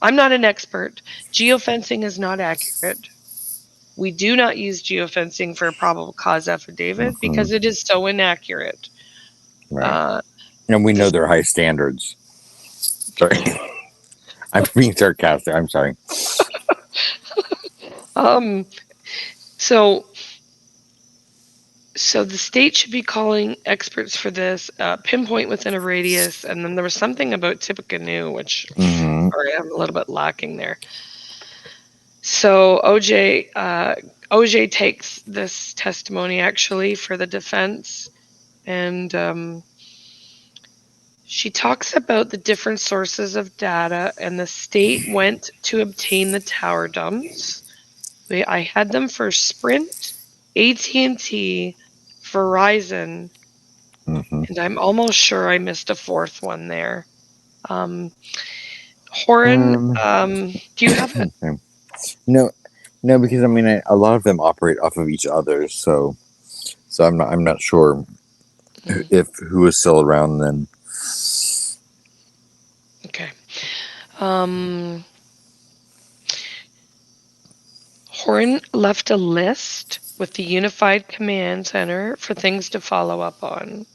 I'm not an expert. Geofencing is not accurate. We do not use geofencing for a probable cause affidavit Hmm. because it is so inaccurate. Right. Uh, And we know this, they're high standards. Sorry. I'm being sarcastic. I'm sorry. um, so, so the state should be calling experts for this, pinpoint within a radius, and then there was something about Tippecanoe, which, Hmm. sorry, I'm a little bit lacking there. So OJ takes this testimony actually for the defense, and she talks about the different sources of data, and the state went to obtain the tower dumps. I had them for Sprint, AT&T, Verizon, Hmm. and I'm almost sure I missed a fourth one there. Um, Horan, Um, do you have it? okay. No, no, because I mean, a lot of them operate off of each other, so I'm not sure Mm, if who is still around then. okay. Um, Horan left a list with the Unified Command Center for things to follow up on.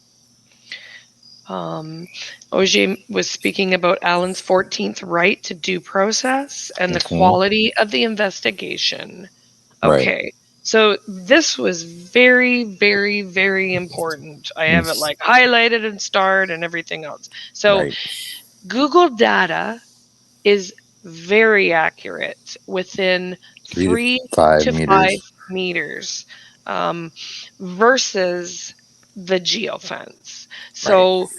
OJ was speaking about Allen's 14th right to due process and the Hmm. quality of the investigation. Right. Okay, so this was very, very, very important. I have it Mm. like highlighted and starred and everything else. So Right. Google data is very accurate within Three to three five to five meters. meters um, versus the geofence. Right. So,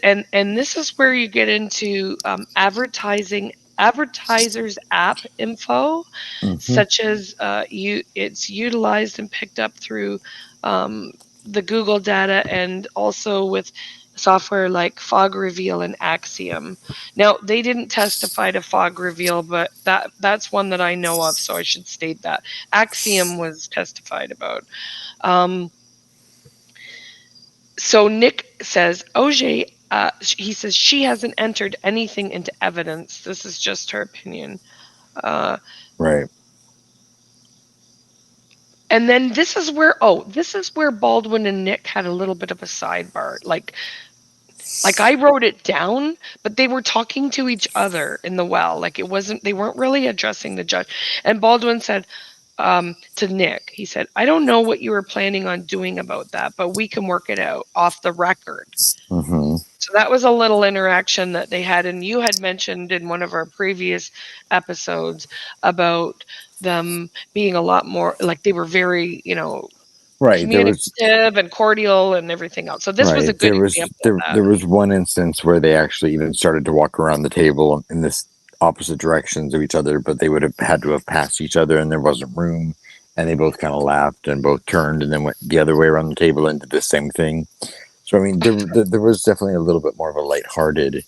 and this is where you get into advertisers app info, Hmm. such as it's utilized and picked up through um, the Google data, and also with software like Fog Reveal and Axiom. Now, they didn't testify to Fog Reveal, but that's one that I know of, so I should state that. Axiom was testified about. Um, so Nick says, OJ, he says she hasn't entered anything into evidence. This is just her opinion. Uh, Right. and then this is where Baldwin and Nick had a little bit of a sidebar. Like I wrote it down, but they were talking to each other in the well. Like they weren't really addressing the judge. And Baldwin said to Nick, he said, I don't know what you were planning on doing about that, but we can work it out off the record. Hmm. So that was a little interaction that they had. And you had mentioned in one of our previous episodes about them being a lot more like they were very, Right. There was communicative and cordial and everything else. So this was a right. good example of that. There was one instance where they actually even started to walk around the table in this opposite directions of each other, but they would have had to have passed each other, and there wasn't room. And they both kind of laughed and both turned and then went the other way around the table and did the same thing. So I mean, there was definitely a little bit more of a lighthearted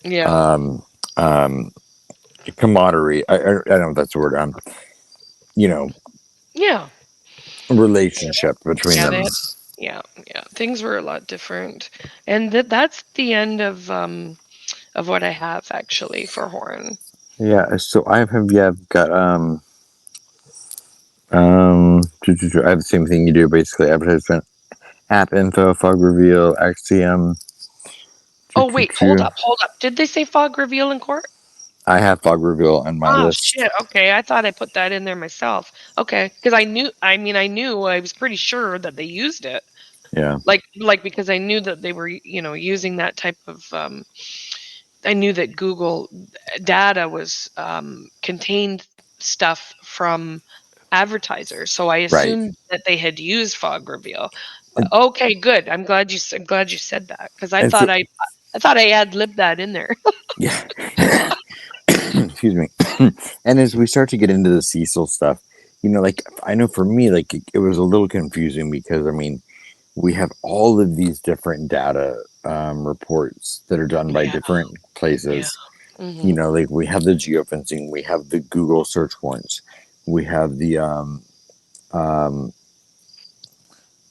Yeah. um, um, camaraderie. I don't know if that's the word. You know, Yeah. relationship between Yeah, them. they had, yeah, yeah. Things were a lot different. And that's the end of what I have actually for Horn. Yeah, so I have got I have the same thing you do basically: advertisement, app info, fog reveal, XCM. Oh wait, hold up. Did they say fog reveal in court? I have fog reveal on my Oh list. shit. Okay, I thought I put that in there myself. Okay, because I knew. I mean, I knew. I was pretty sure that they used it. Yeah, Like because I knew that they were using that type of. I knew that Google data was contained stuff from advertisers, so I right. assumed that they had used fog reveal. And, Okay, good. I'm glad you said that because and so I thought I ad libbed that in there. yeah, excuse me. And as we start to get into the Cecil stuff, like I know for me, like it was a little confusing because I mean we have all of these different data reports that are done by Yeah, different yeah. places. Hmm. Like we have the geofencing, we have the Google search warrants, we have um,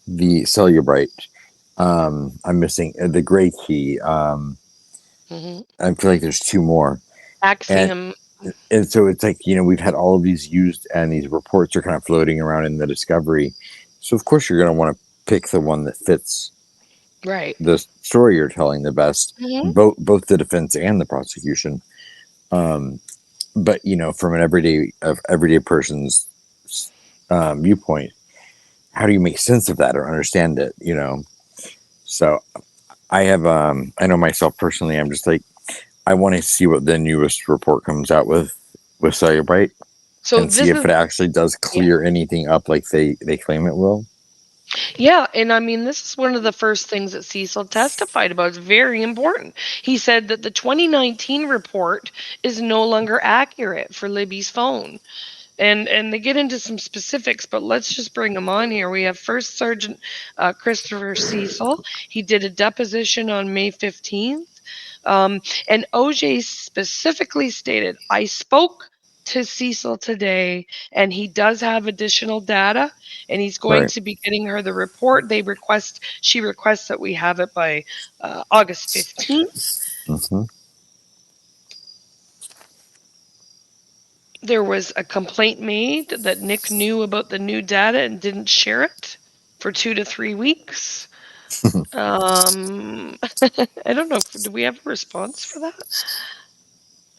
the Cellebrite. I'm missing the gray key. Hmm. I feel like there's two more, and Axiom. and so it's like we've had all of these used, and these reports are kind of floating around in the discovery. So of course you're going to want to pick the one that fits Right. the story you're telling the best, Hmm. both the defense and the prosecution. Um, but from an everyday person's viewpoint, how do you make sense of that or understand it? So I know myself personally. I'm just like I want to see what the newest report comes out with Cellebrite So and see this if is it actually does yeah. clear anything up like they claim it will. Yeah, and I mean, this is one of the first things that Cecil testified about. It's very important. He said that the 2019 report is no longer accurate for Libby's phone. And they get into some specifics, but let's just bring them on here. We have First Sergeant Christopher Cecil. He did a deposition on May 15th. And OJ specifically stated, I spoke to Cecil today, and he does have additional data, and he's going Right. to be getting her the report. She requests that we have it by August 15th. Mm-hmm. There was a complaint made that Nick knew about the new data and didn't share it for 2 to 3 weeks. I don't know. Do we have a response for that?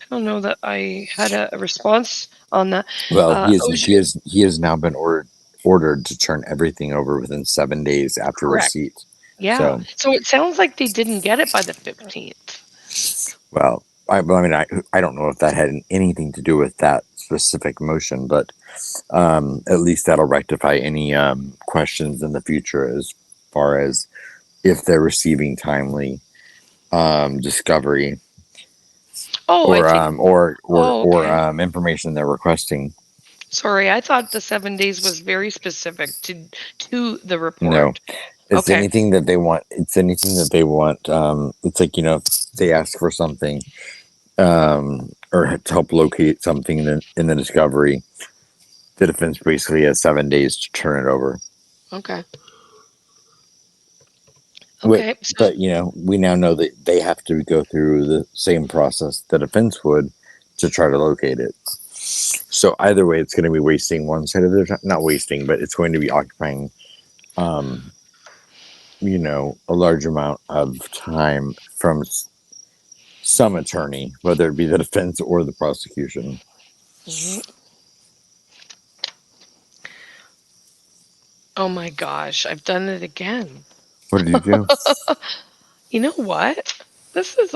I don't know that I had a response on that. Well, OJ, he has now been ordered to turn everything over within 7 days after correct. receipt. Yeah. So, So it sounds like they didn't get it by the 15th. well, I don't know if that had anything to do with that specific motion, but at least that'll rectify any questions in the future as far as if they're receiving timely discovery Oh, I or think. Oh, okay. information they're requesting. Sorry, I thought the 7 days was very specific to the No, report. it's Okay. anything that they want. It's anything that they want. It's like if they ask for something or to help locate something in the discovery. The defense basically has 7 days to turn it over. Okay. But, Okay. So but we now know that they have to go through the same process the defense would to try to locate it. So either way, it's going to be wasting one side of their time. Not wasting, but it's going to be occupying, um, a large amount of time from some attorney, whether it be the defense or the prosecution. mhm. Oh my gosh, I've done it again. What did you do? You know what? This is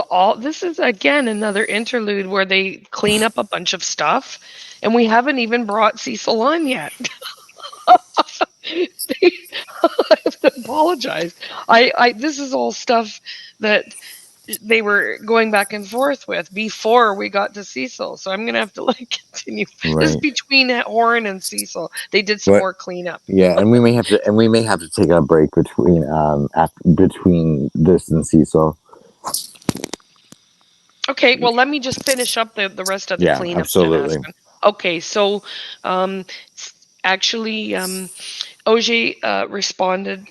again another interlude where they clean up a bunch of stuff, and we haven't even brought Cecil on yet. I have to apologize. This is all stuff that they were going back and forth with before we got to Cecil. So I'm gonna have to like continue. This is Right. between Horan and Cecil. They did some What? more cleanup. Yeah, and we may have to take a break between this and Cecil. Okay, well, let me just finish up the rest of the Yeah, cleanup then, absolutely. Aspen. Okay, so um, actually, OJ responded.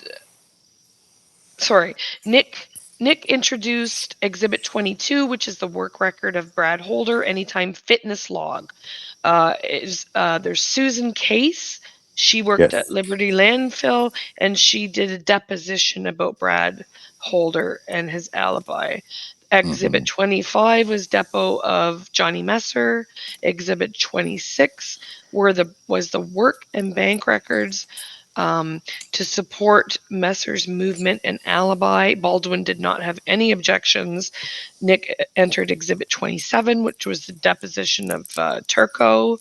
Sorry, Nick. Nick introduced Exhibit 22, which is the work record of Brad Holder Anytime Fitness Log. There's Susan Case. She worked at Yes. Liberty Landfill, and she did a deposition about Brad Holder and his alibi. Hmm. Exhibit 25 was depo of Johnny Messer. Exhibit 26 was the work and bank records to support Messer's movement and alibi. Baldwin did not have any objections. Nick entered Exhibit 27, which was the deposition of Turco.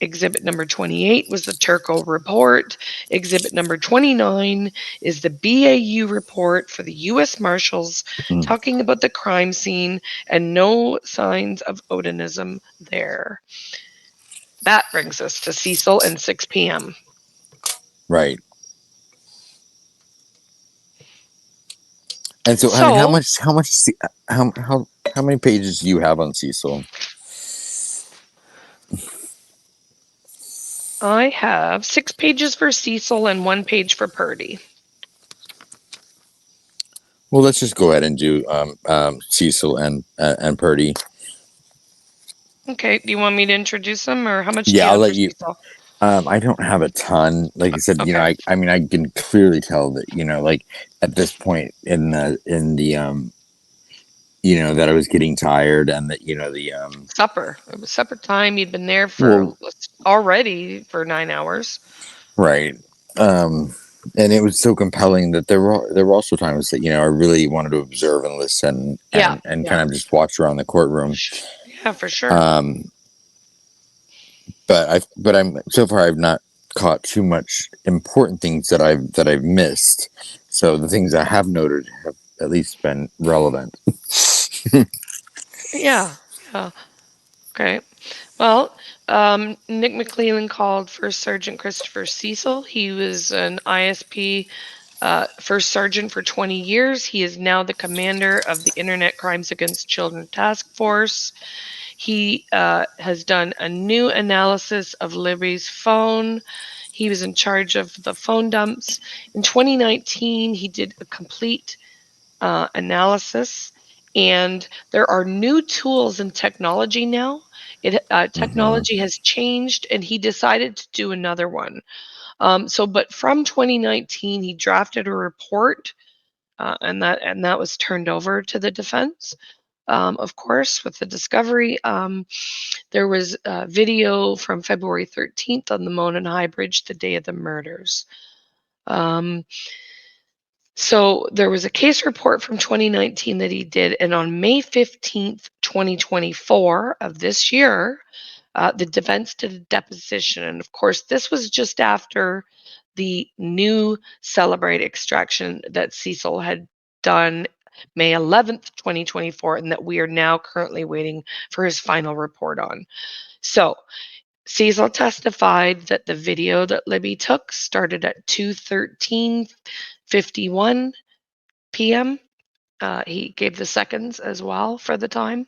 Exhibit number 28 was the Turco report. Exhibit number 29 is the BAU report for the U.S. Marshals talking about the crime scene and no signs of Odinism there. That brings us to Cecil and 6 p.m. Right. And so, honey, So how many pages do you have on Cecil? I have 6 pages for Cecil and 1 page for Purdy. Well, let's just go ahead and do Cecil and Purdy. Okay, do you want me to introduce them, or how much do Yeah, you I'll have for let you. Cecil? I don't have a ton. Like I said, Okay. I mean, I can clearly tell that, like at this point in the that I was getting tired, and that the Supper. It was supper time. You'd been there for well, already for 9 hours. right. And it was so compelling that there were also times that I really wanted to observe and listen Yeah, and yeah. kind of just watch around the courtroom. Yeah, for sure. Um, but I'm so far I've not caught too much important things that I've missed. So the things I have noted have at least been relevant. Yeah, yeah. Okay. Well, Nick McClellan called First Sergeant Christopher Cecil. He was an ISP First Sergeant for 20 years. He is now the commander of the Internet Crimes Against Children Task Force. He has done a new analysis of Libby's phone. He was in charge of the phone dumps. In 2019, he did a complete analysis, and there are new tools and technology now. Mm-hmm. Technology has changed, and he decided to do another one. But from 2019, he drafted a report, and that was turned over to the defense. Of course, with the discovery, there was a video from February 13th on the Monon High Bridge, the day of the murders. So there was a case report from 2019 that he did, and on May 15th, 2024 of this year, the defense did a deposition. And of course, this was just after the new Cellebrite extraction that Cecil had done May 11th, 2024, and that we are now currently waiting for his final report on. So Cecil testified that the video that Libby took started at 2:13:51 p.m. He gave the seconds as well for the time.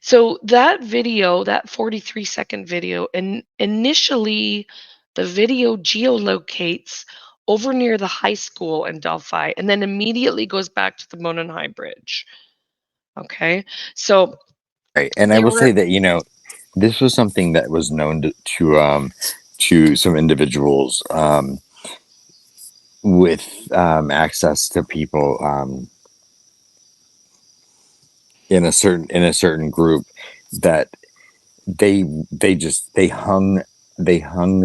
So that video, that 43-second video, and initially the video geolocates over near the high school in Delphi and then immediately goes back to the Monon High Bridge. Okay. So Right, and I they will were, say that this was something that was known to some individuals with access to people in a certain group, that they hung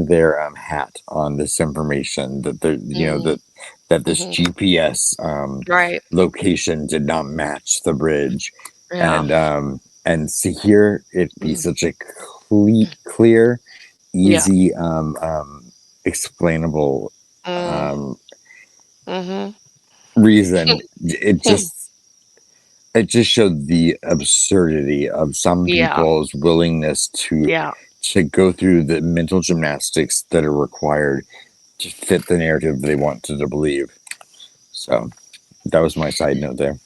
their hat on this information, that mm, that this mhm, GPS right. location did not match the bridge, Yeah. and to hear it be Mm, such a clear, yeah. easy, explainable Mm, mhm. reason, it just showed the absurdity of some Yeah. people's willingness to Yeah. go through the mental gymnastics that are required to fit the narrative they want to believe. So that was my side note there.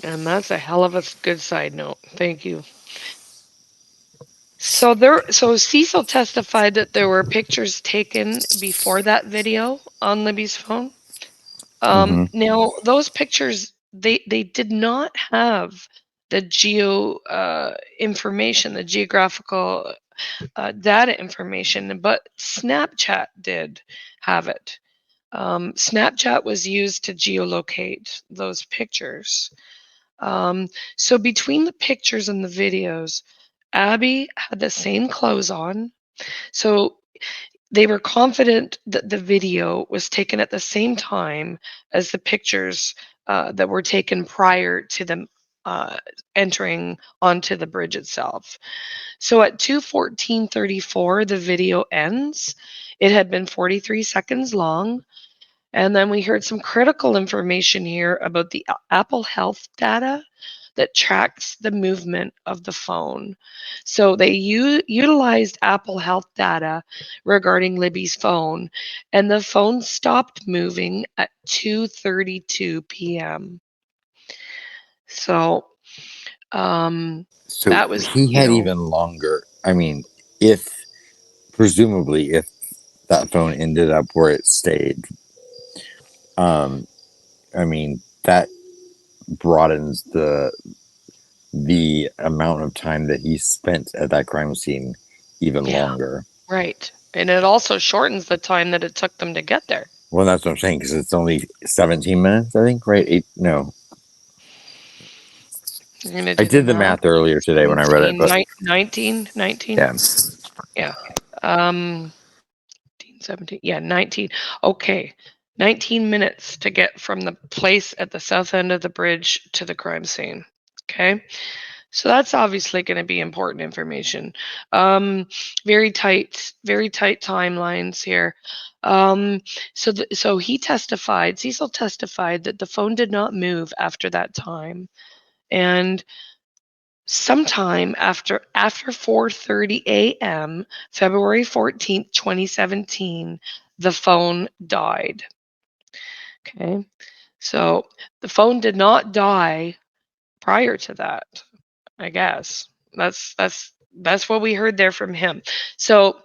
And that's a hell of a good side note. Thank you. So Cecil testified that there were pictures taken before that video on Libby's phone. Now, those pictures, they did not have the information, the geographical data information, but Snapchat did have it. Snapchat was used to geolocate those pictures. So between the pictures and the videos, Abby had the same clothes on. So they were confident that the video was taken at the same time as the pictures that were taken prior to them entering onto the bridge itself. So at 2:14:34, the video ends. It had been 43 seconds long. And then we heard some critical information here about the Apple Health data that tracks the movement of the phone. So they utilized Apple Health data regarding Libby's phone, and the phone stopped moving at 2:32 p.m. So So that was, he had even longer. I mean, if presumably if that phone ended up where it stayed, I mean that broadens the amount of time that he spent at that crime scene even yeah, longer. right. And it also shortens the time that it took them to get there. Well, that's what I'm saying because it's only 17 minutes, I think, right? No, You're going to I do the did the math. math earlier today when I read it, but 19, 19? yeah, Yeah. 17. Yeah, 19. Okay. 19 minutes to get from the place at the south end of the bridge to the crime scene. Okay. So that's obviously going to be important information. Very tight timelines here. So he testified, Cecil testified that the phone did not move after that time. And sometime after 4:30 a.m., February 14th, 2017, the phone died. Okay. So the phone did not die prior to that, I guess. That's what we heard there from him. So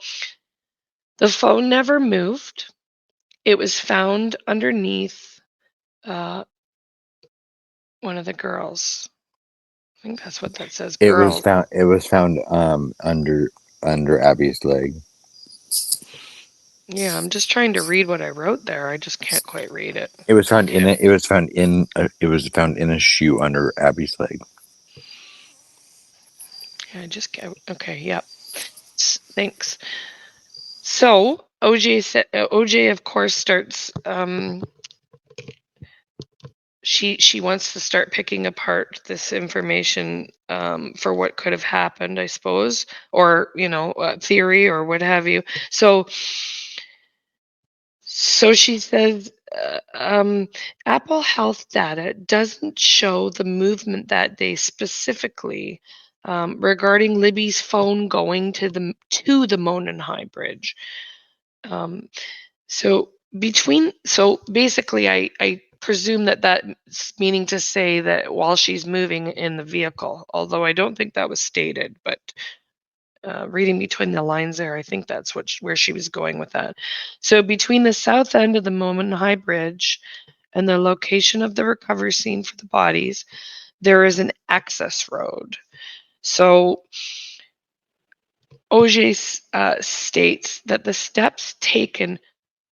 the phone never moved. It was found underneath one of the girls. I think that's what that says, it was girls. found. It was found under Abby's leg. Yeah, I'm just trying to read what I wrote there. I just can't quite read it. It was found Okay. in it. It was found in. It was found in a shoe under Abby's leg. I just get okay. Yep. Thanks. So OJ said, OJ of course starts. She wants to start picking apart this information for what could have happened, I suppose, or theory or what have you. So she says Apple Health data doesn't show the movement that day specifically regarding Libby's phone going to the Monon High Bridge. So basically, I presume that's meaning to say that while she's moving in the vehicle, although I don't think that was stated, but reading between the lines there, I think that's where she was going with that. So between the south end of the Monon High Bridge and the location of the recovery scene for the bodies, there is an access road. So OJ states that the steps taken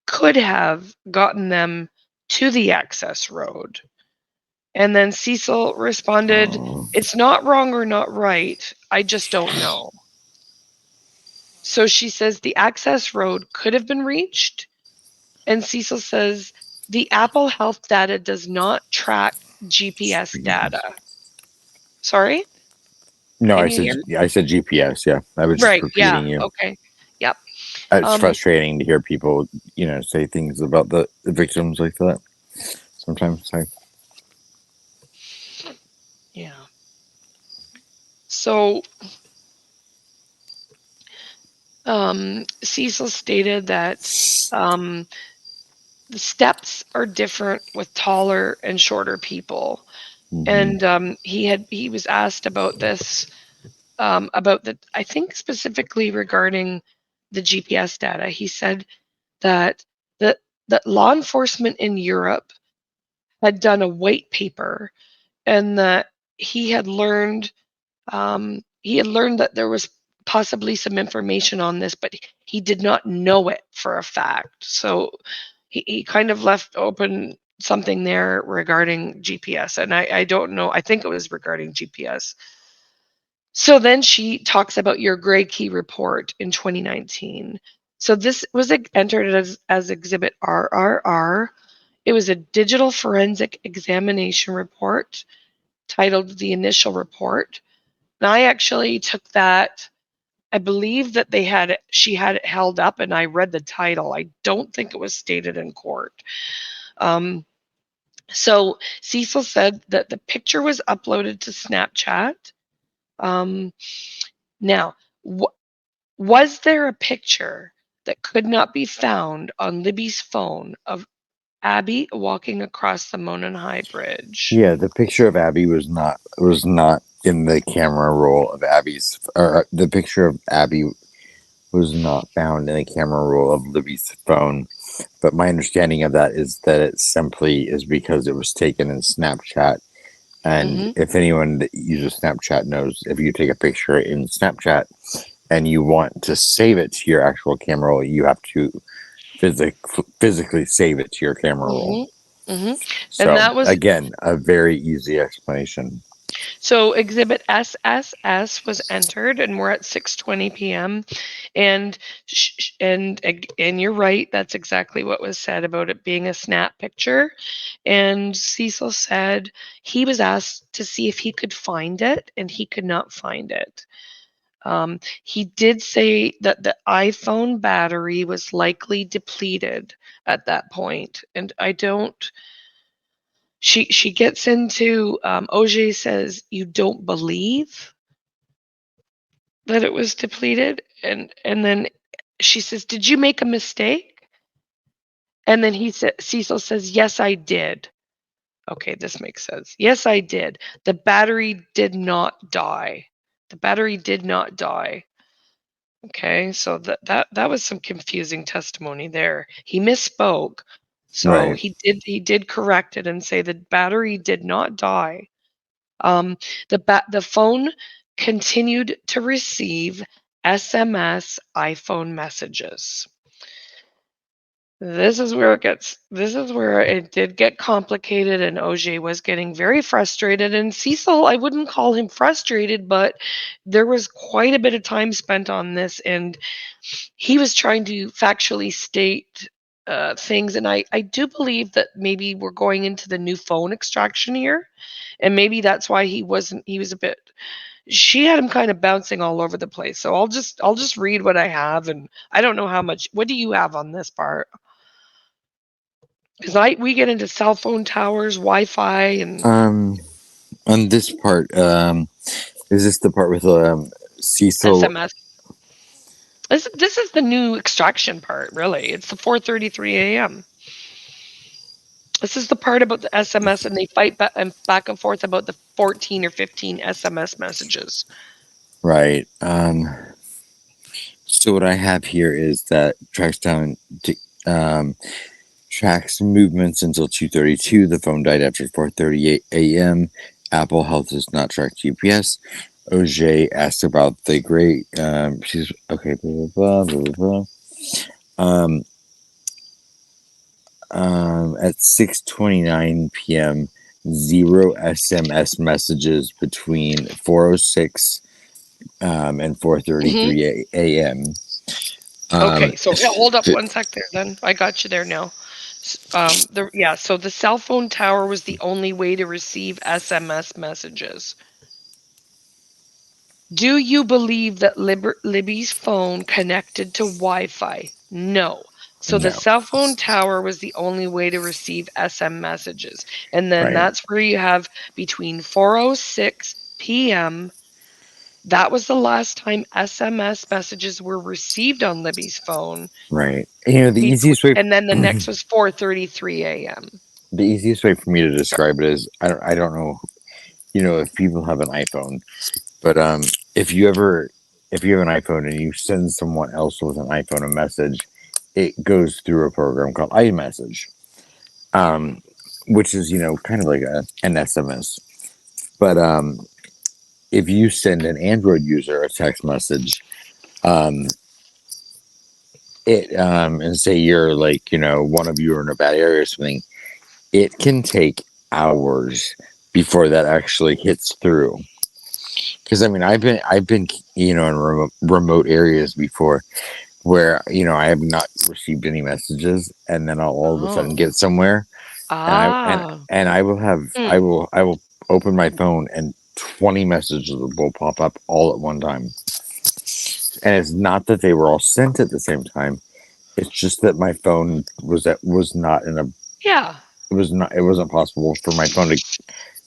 could have gotten them to the access road. And then Cecil responded, "It's not wrong or not right. I just don't know." So she says the access road could have been reached. And Cecil says the Apple Health data does not track GPS data. Sorry? No, Can you hear? I said GPS. Yeah, I was just Right. Yeah. repeating you. Okay. Yep. It's Um, frustrating to hear people, say things about the victims like that. Sometimes, yeah. So Cecil stated that the steps are different with taller and shorter people. mm-hmm. And he was asked about this, about the, I think specifically regarding the GPS data. He said that that law enforcement in Europe had done a white paper, and that he had learned that there was possibly some information on this, but he did not know it for a fact. So he kind of left open something there regarding GPS. And I don't know. I think it was regarding GPS. So then she talks about your gray key report in 2019. So this was entered as Exhibit RRR. It was a digital forensic examination report titled The Initial Report. And I actually took that. I believe that she had it held up, and I read the title. I don't think it was stated in court. So Cecil said that the picture was uploaded to Snapchat. Now, was there a picture that could not be found on Libby's phone of Abby walking across the Monon High Bridge? Yeah, the picture of Abby was not in the camera roll of Abby's, or the picture of Abby was not found in the camera roll of Libby's phone. But my understanding of that is that it simply is because it was taken in Snapchat. And if anyone that uses Snapchat knows, if you take a picture in Snapchat and you want to save it to your actual camera roll, you have to physically save it to your camera roll. And So that was again, a very easy explanation. so Exhibit SSS was entered, and we're at 6:20 p.m. And and you're right. That's exactly what was said about it being a snap picture. And Cecil said he was asked to see if he could find it, and he could not find it. He did say that the iPhone battery was likely depleted at that point, and I don't. She gets into OJ says you don't believe that it was depleted, and then she says, "Did you make a mistake?" And then Cecil says, "Yes, I did." Okay, this makes sense. Yes, I did. The battery did not die. The battery did not die. Okay, so that was some confusing testimony there. He misspoke. So Right. he did correct it and say the battery did not die. Um, the phone continued to receive SMS iPhone messages. This is where it did get complicated, and OJ was getting very frustrated, and Cecil, I wouldn't call him frustrated, but there was quite a bit of time spent on this, and he was trying to factually state things, and I do believe that maybe we're going into the new phone extraction here, and maybe that's why he was a bit. She had him kind of bouncing all over the place. So I'll just read what I have, and I don't know how much. What do you have on this part? Because we get into cell phone towers, Wi-Fi, and On this part, is this the part with Cecil? SMS. This is the new extraction part, really. It's the 4:33 a.m. This is the part about the SMS, and they fight back and forth about the 14 or 15 SMS messages. Right. So what I have here is that tracks down um, tracks movements until 2:32. The phone died after 4:38 a.m. Apple Health does not track GPS. OJ asked about the great. She's okay. Blah blah blah blah blah. Um, at 6:29 p.m., 0 SMS messages between 4:06 and Mhm. 4:33 a.m. Okay, so yeah, hold up one sec there. Then I got you there now. So the cell phone tower was the only way to receive SMS messages. Do you believe that Libby's phone connected to Wi-Fi? No. So the No, cell phone tower was the only way to receive SM messages. And then right, that's where you have between 4:06 p.m. That was the last time SMS messages were received on Libby's phone. right. The Between, easiest way, and then the next was 4:33 a.m. the easiest way for me to describe it is I don't know, if people have an iPhone, but if you ever if you have an iPhone and you send someone else with an iPhone a message, it goes through a program called iMessage. Um, which is, kind of like an SMS. But if you send an Android user a text message, um, and say you're like, one of you are in a bad area or something, it can take hours before that actually hits through. Because I've been in remote areas before where I have not received any messages, and then I'll all of a sudden Oh. get somewhere, and Ah. I will have Hmm. I will open my phone and 20 messages will pop up all at one time. And it's not that they were all sent at the same time. It's just that my phone was not in a Yeah. it wasn't possible for my phone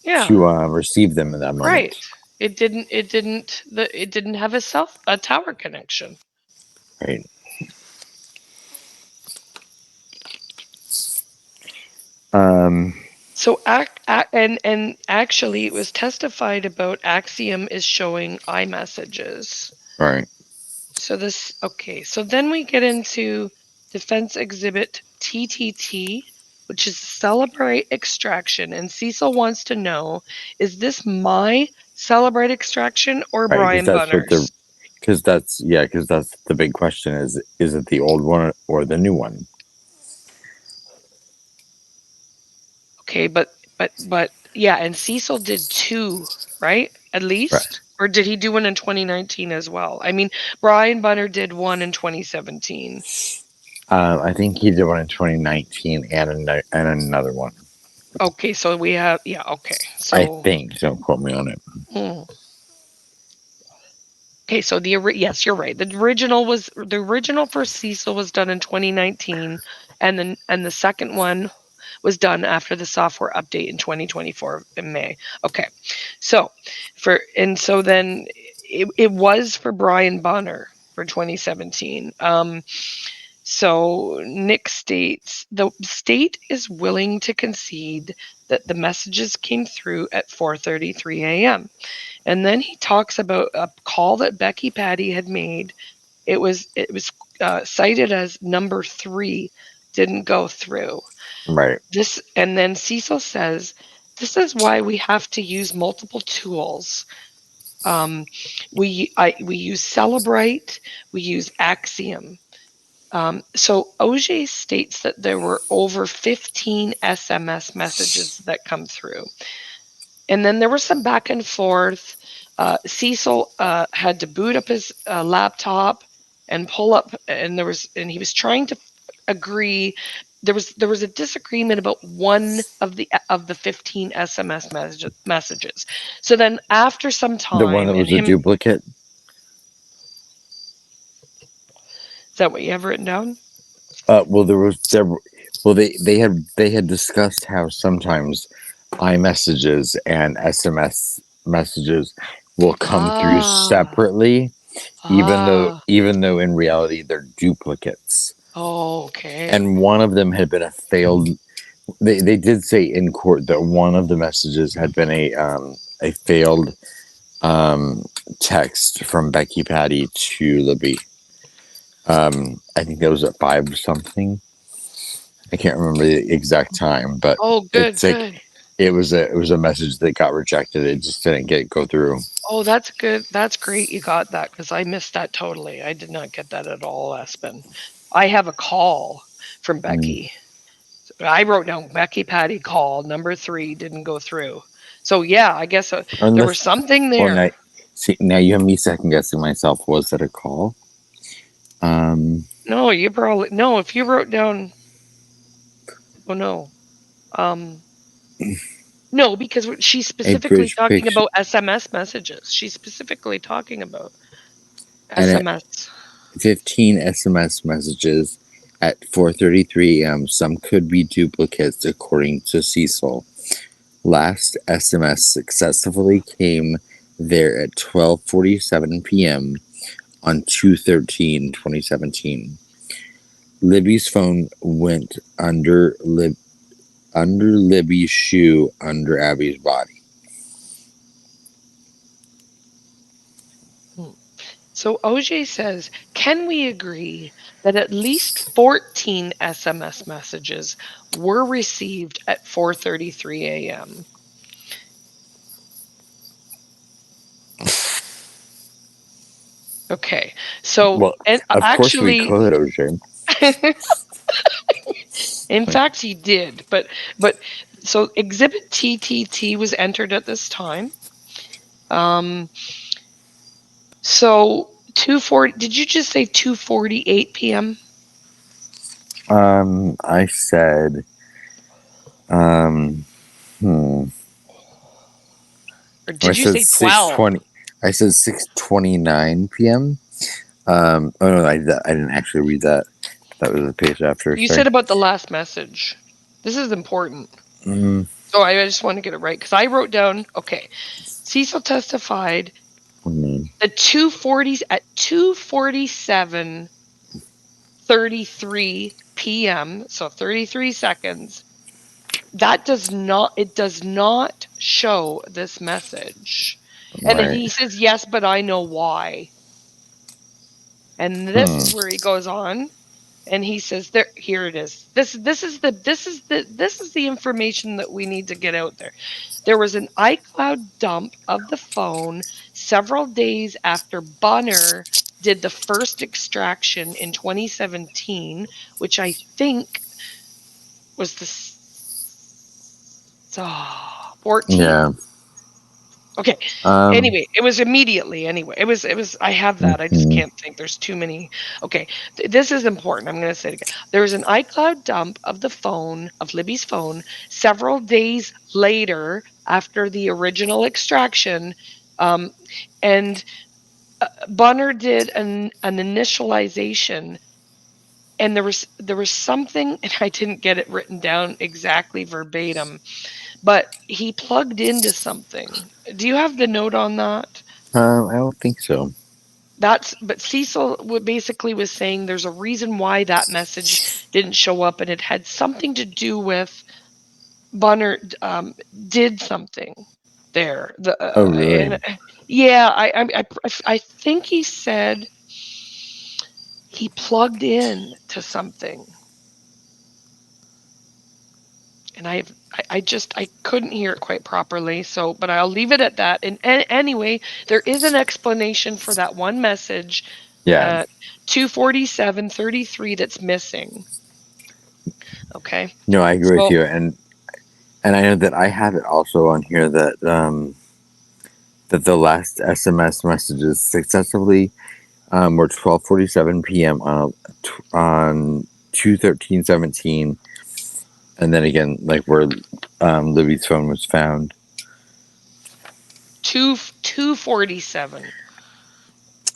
Yeah. to receive them in that Right. moment. It didn't have a tower connection. Right. Um. So and actually it was testified about Axiom is showing iMessages. Right. So then we get into Defense Exhibit TTT, which is Cellebrite extraction. And Cecil wants to know, is this my Cellebrite extraction or Right. Because Brian that's what they're. Bunner's? Because that's the big question: is it the old one or the new one? Okay, but yeah, and Cecil did two, right? At Right. least? Or did he do one in 2019 as well? I mean, Brian Bunner did one in 2017. I think he did one in 2019 and another one. Okay, so we have, yeah, okay. I So, think. Don't quote me on it. hmm. Okay, so yes, you're right. The original for Cecil was done in 2019, and the second one was done after the software update in 2024 in May. Okay, so then it was for Brian Bonner for 2017. So Nick states the state is willing to concede that the messages came through at 4:33 a.m. And then he talks about a call that Becky Patty had made. It was cited as number 3 didn't go through. Right. And then Cecil says this is why we have to use multiple tools. Um, we use Cellebrite, we use Axiom. So OJ states that there were over 15 SMS messages that come through. And then there was some back and forth. Cecil had to boot up his laptop and pull up, and he was trying to agree. There was a disagreement about one of the 15 SMS messages. So then after some The one time, that and was a him, is duplicate. that what you have written down? Well, they had discussed how sometimes iMessages and SMS messages will come through Ah, separately, ah, even though in reality they're duplicates. okay. And one of them had been a failed. They did say in court that one of the messages had been a failed um, text from Becky Patty to Libby. I think that was at 5 something. I can't remember the exact time, but Oh, good, it's like good. it was a message that got rejected. It just didn't go through. Oh, that's good. That's great you got that because I missed that totally. I did not get that at all, Aspen. I have a call from Mm. Becky. I wrote down Becky Patty call number 3 didn't go through. So yeah, I guess there was Unless, something well, now, there. see, now you have me second guessing myself. Was that a call? Um, No, you probably no. If you wrote down, oh no, um, no, because she's a specifically bridge talking picture about SMS messages. She's specifically talking about and SMS. 15 SMS messages at 4:33 a.m. Some could be duplicates, according to Cecil. Last SMS successfully came there at 12:47 p.m. on 2/13/2017. Libby's phone went under Libby's shoe under Abby's body. Hmm. So OJ says, can we agree that at least 14 SMS messages were received at 4:33 a.m.? Okay. So, Well, and of course we actually, could, OJ. in fact, he did. But so Exhibit TTT was entered at this time. Um, so 2:40. Did you just say 2:48 p.m.? I said, um, hmm. Or I did you said say 12? 6:20. I said 6:29 p.m. Oh no, I didn't actually read that. That was the page after. You Sorry. said about the last message. This is important. Mm, So I just want to get it right because I wrote down, okay, Cecil testified mm, the 2:40s at 2:47:33 p.m. So 33 seconds. That does not show this message. And then right. he says, yes, but I know why. And this Hmm. is where he goes on and he says, here it is. This is the information that we need to get out there. There was an iCloud dump of the phone several days after Bunner did the first extraction in 2017, which I think was the 14th. Yeah. Okay. Um. Anyway, it was immediately. Anyway, it was. I have that. I just Mhm. can't think. There's too many. Okay, this is important. I'm going to say it again. There was an iCloud dump of the phone of Libby's phone several days later after the original extraction, um, and Bunner did an initialization, and there was something, and I didn't get it written down exactly verbatim, but he plugged into something. Do you have the note on that? I don't think so. But Cecil basically was saying there's a reason why that message didn't show up, and it had something to do with Bunner did something there. Oh, And really? yeah, I think he said he plugged in to something, and I couldn't hear it quite properly. So, but I'll leave it at that. And anyway, there is an explanation for that one message Yeah. at 2:47:33 that's missing. Okay, No, I agree with so you, and I know that I have it also on here that that the last SMS messages successively were 12:47 p.m. on 2/13/17, and then again like where Libby's phone was found. 2:47.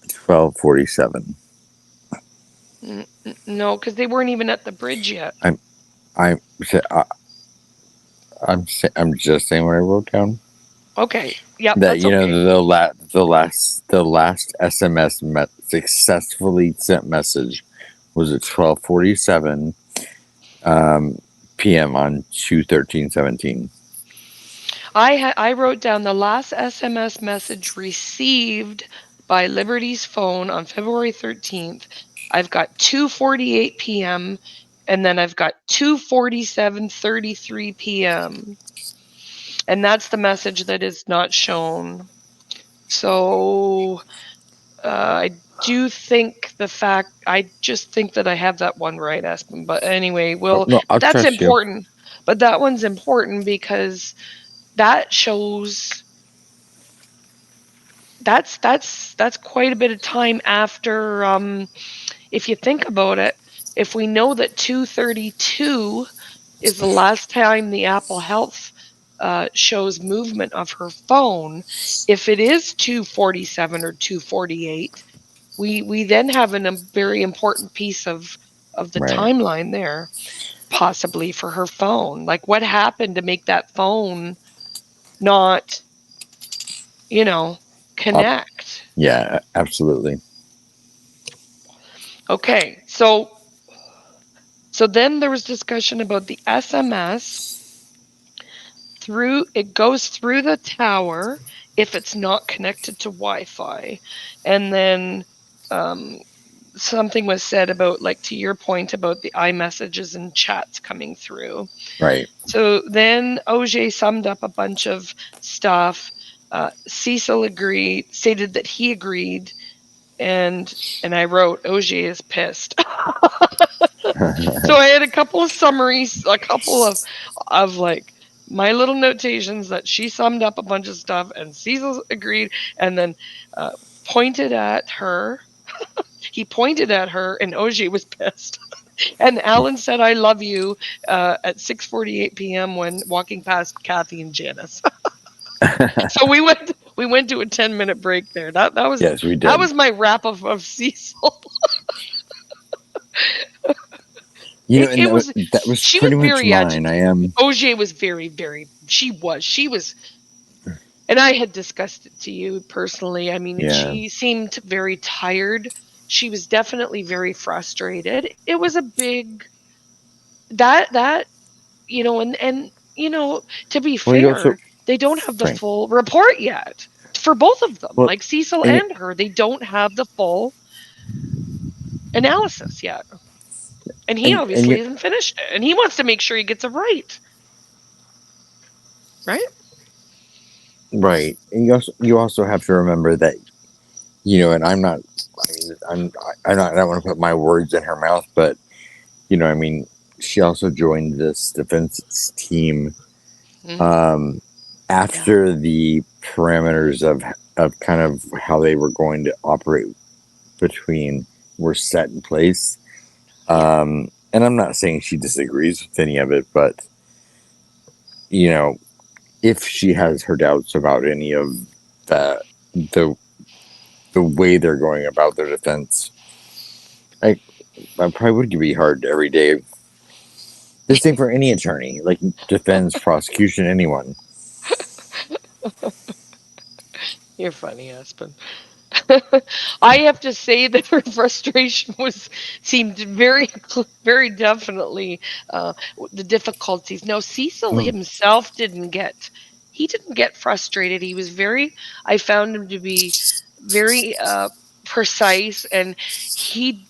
12:47. No, because they weren't even at the bridge yet. I'm I'm just saying what I wrote down. Okay, yep, That that's okay. the last SMS successfully sent message was at 12:47 p.m. on 2/13/17. I wrote down the last SMS message received by Liberty's phone on February 13th. I've got 2:48 p.m. and then I've got 2:47:33 p.m. and that's the message that is not shown. So I do think I just think that I have that one right, Aspen. But anyway, Oh, no, I'll but that's trust you. important. But that one's important because that shows that's quite a bit of time after. If you think about it, if we know that 2:32 is the last time the Apple Health shows movement of her phone, if it is 2:47 or 2:48, we then have a very important piece of the Right. timeline there, possibly for her phone. Like what happened to make that phone not, you know, Up. connect? Yeah, absolutely. Okay, so then there was discussion about the SMS it goes through the tower if it's not connected to Wi-Fi, and then something was said about, like, to your point about the iMessages and chats coming through. Right. So then OJ summed up a bunch of stuff. Cecil stated that he agreed, and I wrote, OJ is pissed. So I had a couple of summaries, a couple of like my little notations that she summed up a bunch of stuff, and Cecil agreed, and then pointed at her. He pointed at her, and OJ was pissed. And Alan said, "I love you" at 6:48 p.m. when walking past Kathy and Janice. So we went to a 10-minute break there. Yes, we That did. was my wrap of Cecil. And It was that was she was pretty much very mine. I agitated. am. OJ was very she was, and I had discussed it to you personally. I mean, Yeah. she seemed very tired. She was definitely very frustrated. It was a big that and to be Well, you also fair, they don't have the right. full report yet for both of them. Well, Like Cecil and and her, they don't have the full analysis yet. And he and obviously hasn't finished it, and he wants to make sure he gets it right. Right? right. And you also have to remember that and I'm not. I mean, I don't want to put my words in her mouth, but I mean, she also joined this defense team Mm-hmm. Yeah. after the parameters of kind of how they were going to operate between were set in place. Yeah. And I'm not saying she disagrees with any of it, but if she has her doubts about any of that, the way they're going about their defense, I probably would be hard every day. This thing for any attorney, like defense, prosecution, anyone. You're funny, Aspen. I have to say that her frustration seemed very definitely the difficulties. No, Cecil Oh, himself didn't get frustrated. He was I found him to be very precise, and he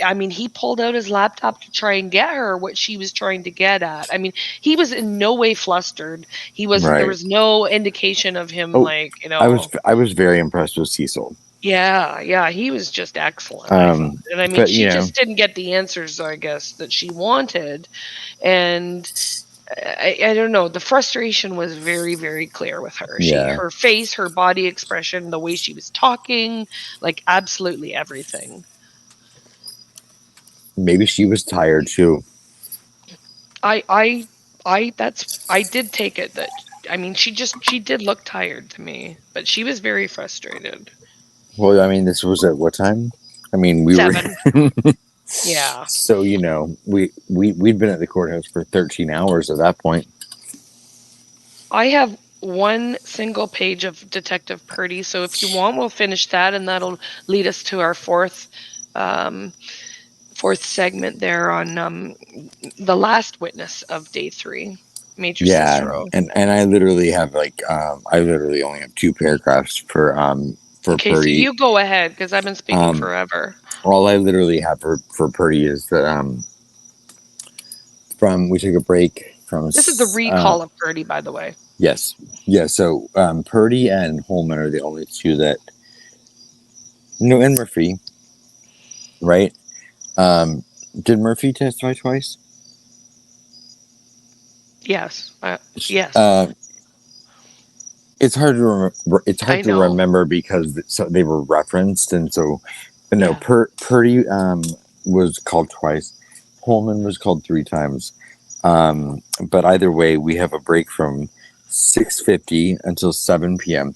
I mean, he pulled out his laptop to try and get her what she was trying to get at. I mean, he was in no way flustered. There right. was no indication of him, Oh, like, I was very impressed with Cecil. yeah, he was just excellent, I thought. And I mean, But she just didn't get the answers, I guess, that she wanted. And I don't know, the frustration was very clear with her. yeah, Her face, her body expression, the way she was talking, like absolutely everything. maybe she was tired too. I I did take it that, I mean, she did look tired to me, but she was very frustrated. Well, I mean, this was at what time? I mean, we were. 7. Yeah. So we'd been at the courthouse for 13 hours at that point. I have one single page of Detective Purdy, so if you want, we'll finish that, and that'll lead us to our fourth segment there on the last witness of day 3, Major Yeah, Cicero. and I literally have I literally only have 2 paragraphs for Okay, so Purdy. you go ahead, because I've been speaking Um, forever. all I literally have for Purdy is that from we took a break from This is the recall of Purdy, by the way. yes, yeah. So Purdy and Holman are the only 2 that and Murphy, right? Did Murphy testify twice? Yes. Yes. Uh, it's hard to remember. It's I hard to know. remember because they were referenced, and so. But no, Yeah. Purdy was called twice. Holman was called 3 times. But either way, we have a break from 6:50 until 7 p.m.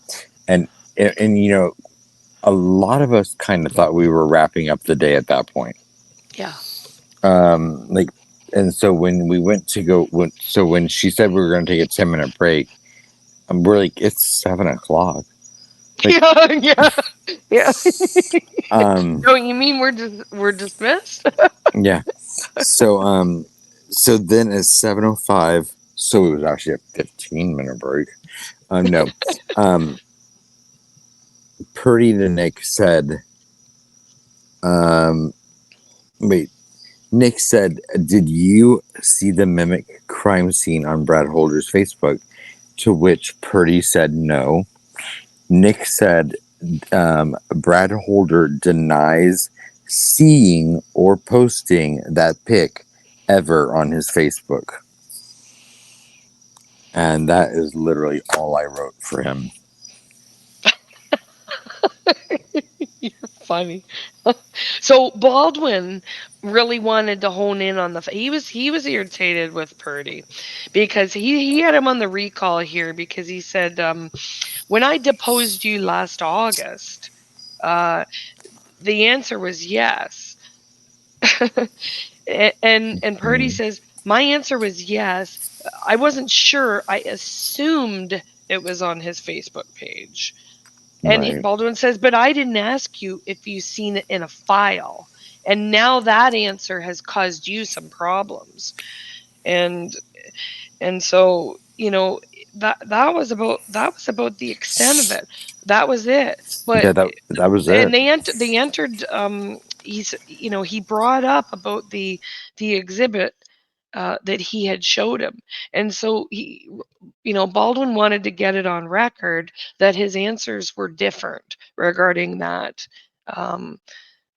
And a lot of us kind of thought we were wrapping up the day at that point. Yeah. Like, and so when we went to go, when she said we were going to take a 10-minute break, we're like, it's 7 o'clock. Like, yeah. Yeah. um, Don't you mean we're dismissed? yeah. So then at 7:05, So it was actually a 15-minute break. No. Um, Purdy to Nick said, um, wait, Nick said, did you see the mimic crime scene on Brad Holder's Facebook? To which Purdy said no. Nick said, Brad Holder denies seeing or posting that pic ever on his Facebook. And that is literally all I wrote for him. You're funny. So Baldwin really wanted to hone in on he was irritated with Purdy because he had him on the recall here because he said when I deposed you last August, uh, the answer was yes. And Purdy Mm, says my answer was yes. I wasn't sure. I assumed it was on his Facebook page. And right. Baldwin says, but I didn't ask you if you've seen it in a file. And now that answer has caused you some problems. And so, that was about the extent of it. That was it. Yeah, But that was and it. they entered he brought up about the exhibit that he had showed him. And so Baldwin wanted to get it on record that his answers were different regarding that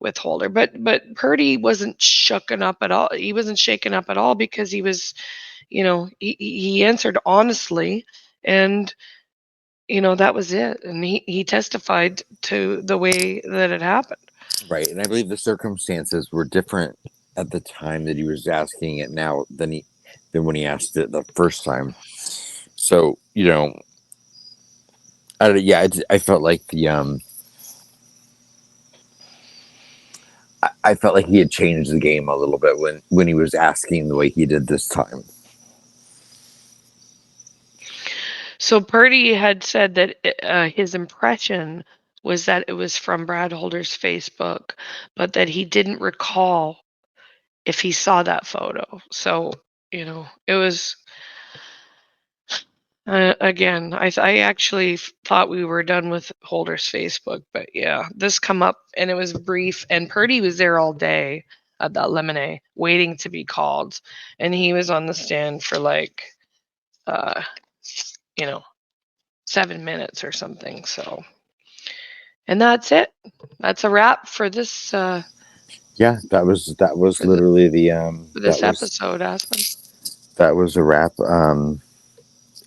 withholder. But Purdy wasn't shooken up at all. He wasn't shaken up at all because he was, he answered honestly, and that was it. And he testified to the way that it happened. Right. And I believe the circumstances were different at the time that he was asking it now than when he asked it the first time. So, I felt like I felt like he had changed the game a little bit when he was asking the way he did this time. So Purdy had said that his impression was that it was from Brad Holder's Facebook, but that he didn't recall if he saw that photo. So, it was, again, I actually thought we were done with Holder's Facebook, but yeah, this come up and it was brief, and Purdy was there all day at that Limine waiting to be called, and he was on the stand for like, uh, you know, 7 minutes or something. So, and that's it. That's a wrap for this Yeah, that was for the literally the for this episode, Aspen. that was a wrap.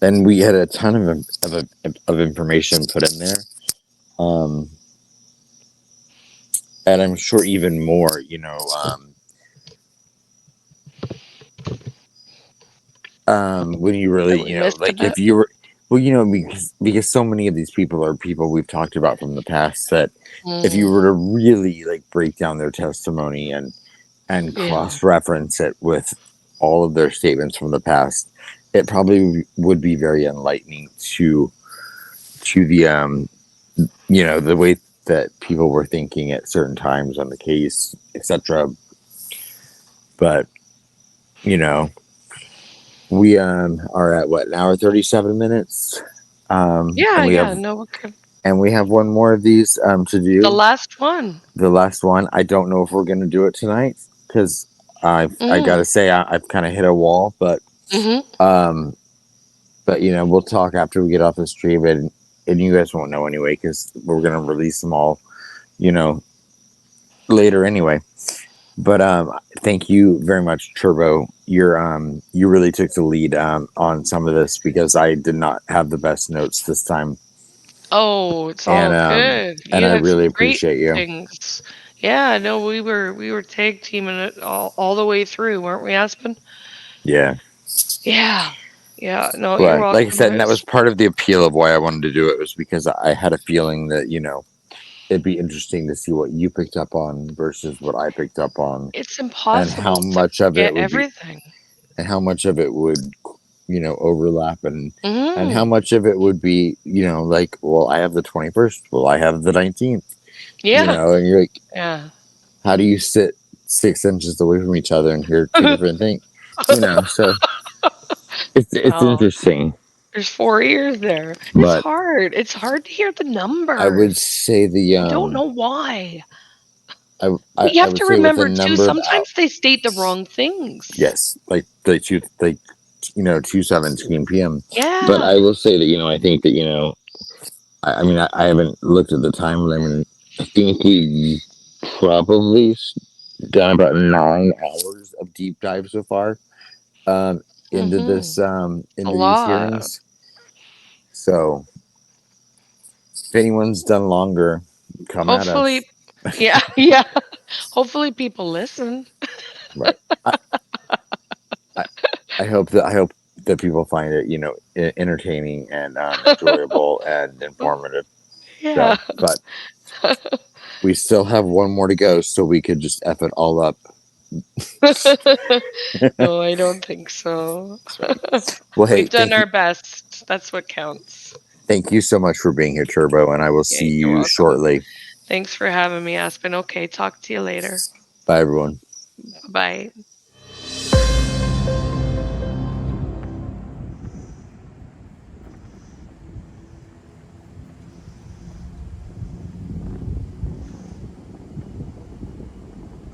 And we had a ton of information put in there. Um, and I'm sure even more. When you really, That we missed a like bit. if you were, well, because so many of these people are people we've talked about from the past that if you Mm, were to really like break down their testimony and yeah. cross reference it with all of their statements from the past, it probably would be very enlightening to the way that people were thinking at certain times on the case, etc. But you know, we are at what, an hour 37 minutes, Yeah, and yeah. No, okay. we have one more of these to The do. last one. The last one. I don't know if we're going to do it tonight because I got Mm, to say I've kind of hit a wall, mm-hmm. um, but we'll talk after we get off the stream, and you guys won't know anyway because we're going to release them all, you know, later anyway. But thank you very much, Turbo. You really took the lead on some of this because I did not have the best notes this time, Oh, it's and all good. and You I had really some great appreciate you. things. Yeah, no, we were tag teaming it all the way through, weren't we, Aspen? Yeah, Yeah. Yeah. No, you're but like I welcome, said, and that was Chris. part of the appeal of why I wanted to do it was because I had a feeling that it'd be interesting to see what you picked up on versus what I picked up on, It's and how impossible to much of it get would be, everything. and how much of it would overlap, and how Mm, much of it would be like, well, I have the 21st, well, I have the 19th, yeah. and you're like, Yeah. how do you sit 6 inches away from each other and hear two different things, so it's Well, interesting, there's 4 years there. It's but hard. It's hard to hear the I would numbers. say the I don't know why. I But you I have would to say with a remember too, number of out sometimes they state the wrong things. yes, like two like 2:17 p.m. But I Yeah. will say that I think that I mean I haven't looked at the time limit. I think we probably done about 9 hours of deep dive so far um, into Mhm. this A into these lot. hearings. So if anyone's done longer, come at us. Hopefully, yeah, yeah. Hopefully people listen. Right. I, I hope that people find it entertaining and enjoyable and informative. Yeah. So, but we still have one more to go, so we could just f it all up. No, I don't think so. That's right. Well, hey, We've done thank you, our best. That's what counts. thank you so much for being here, Turbo, and I will Yeah, see you're you welcome. shortly. Thanks for having me, Aspen. Okay, talk to you later. Bye, everyone. Bye.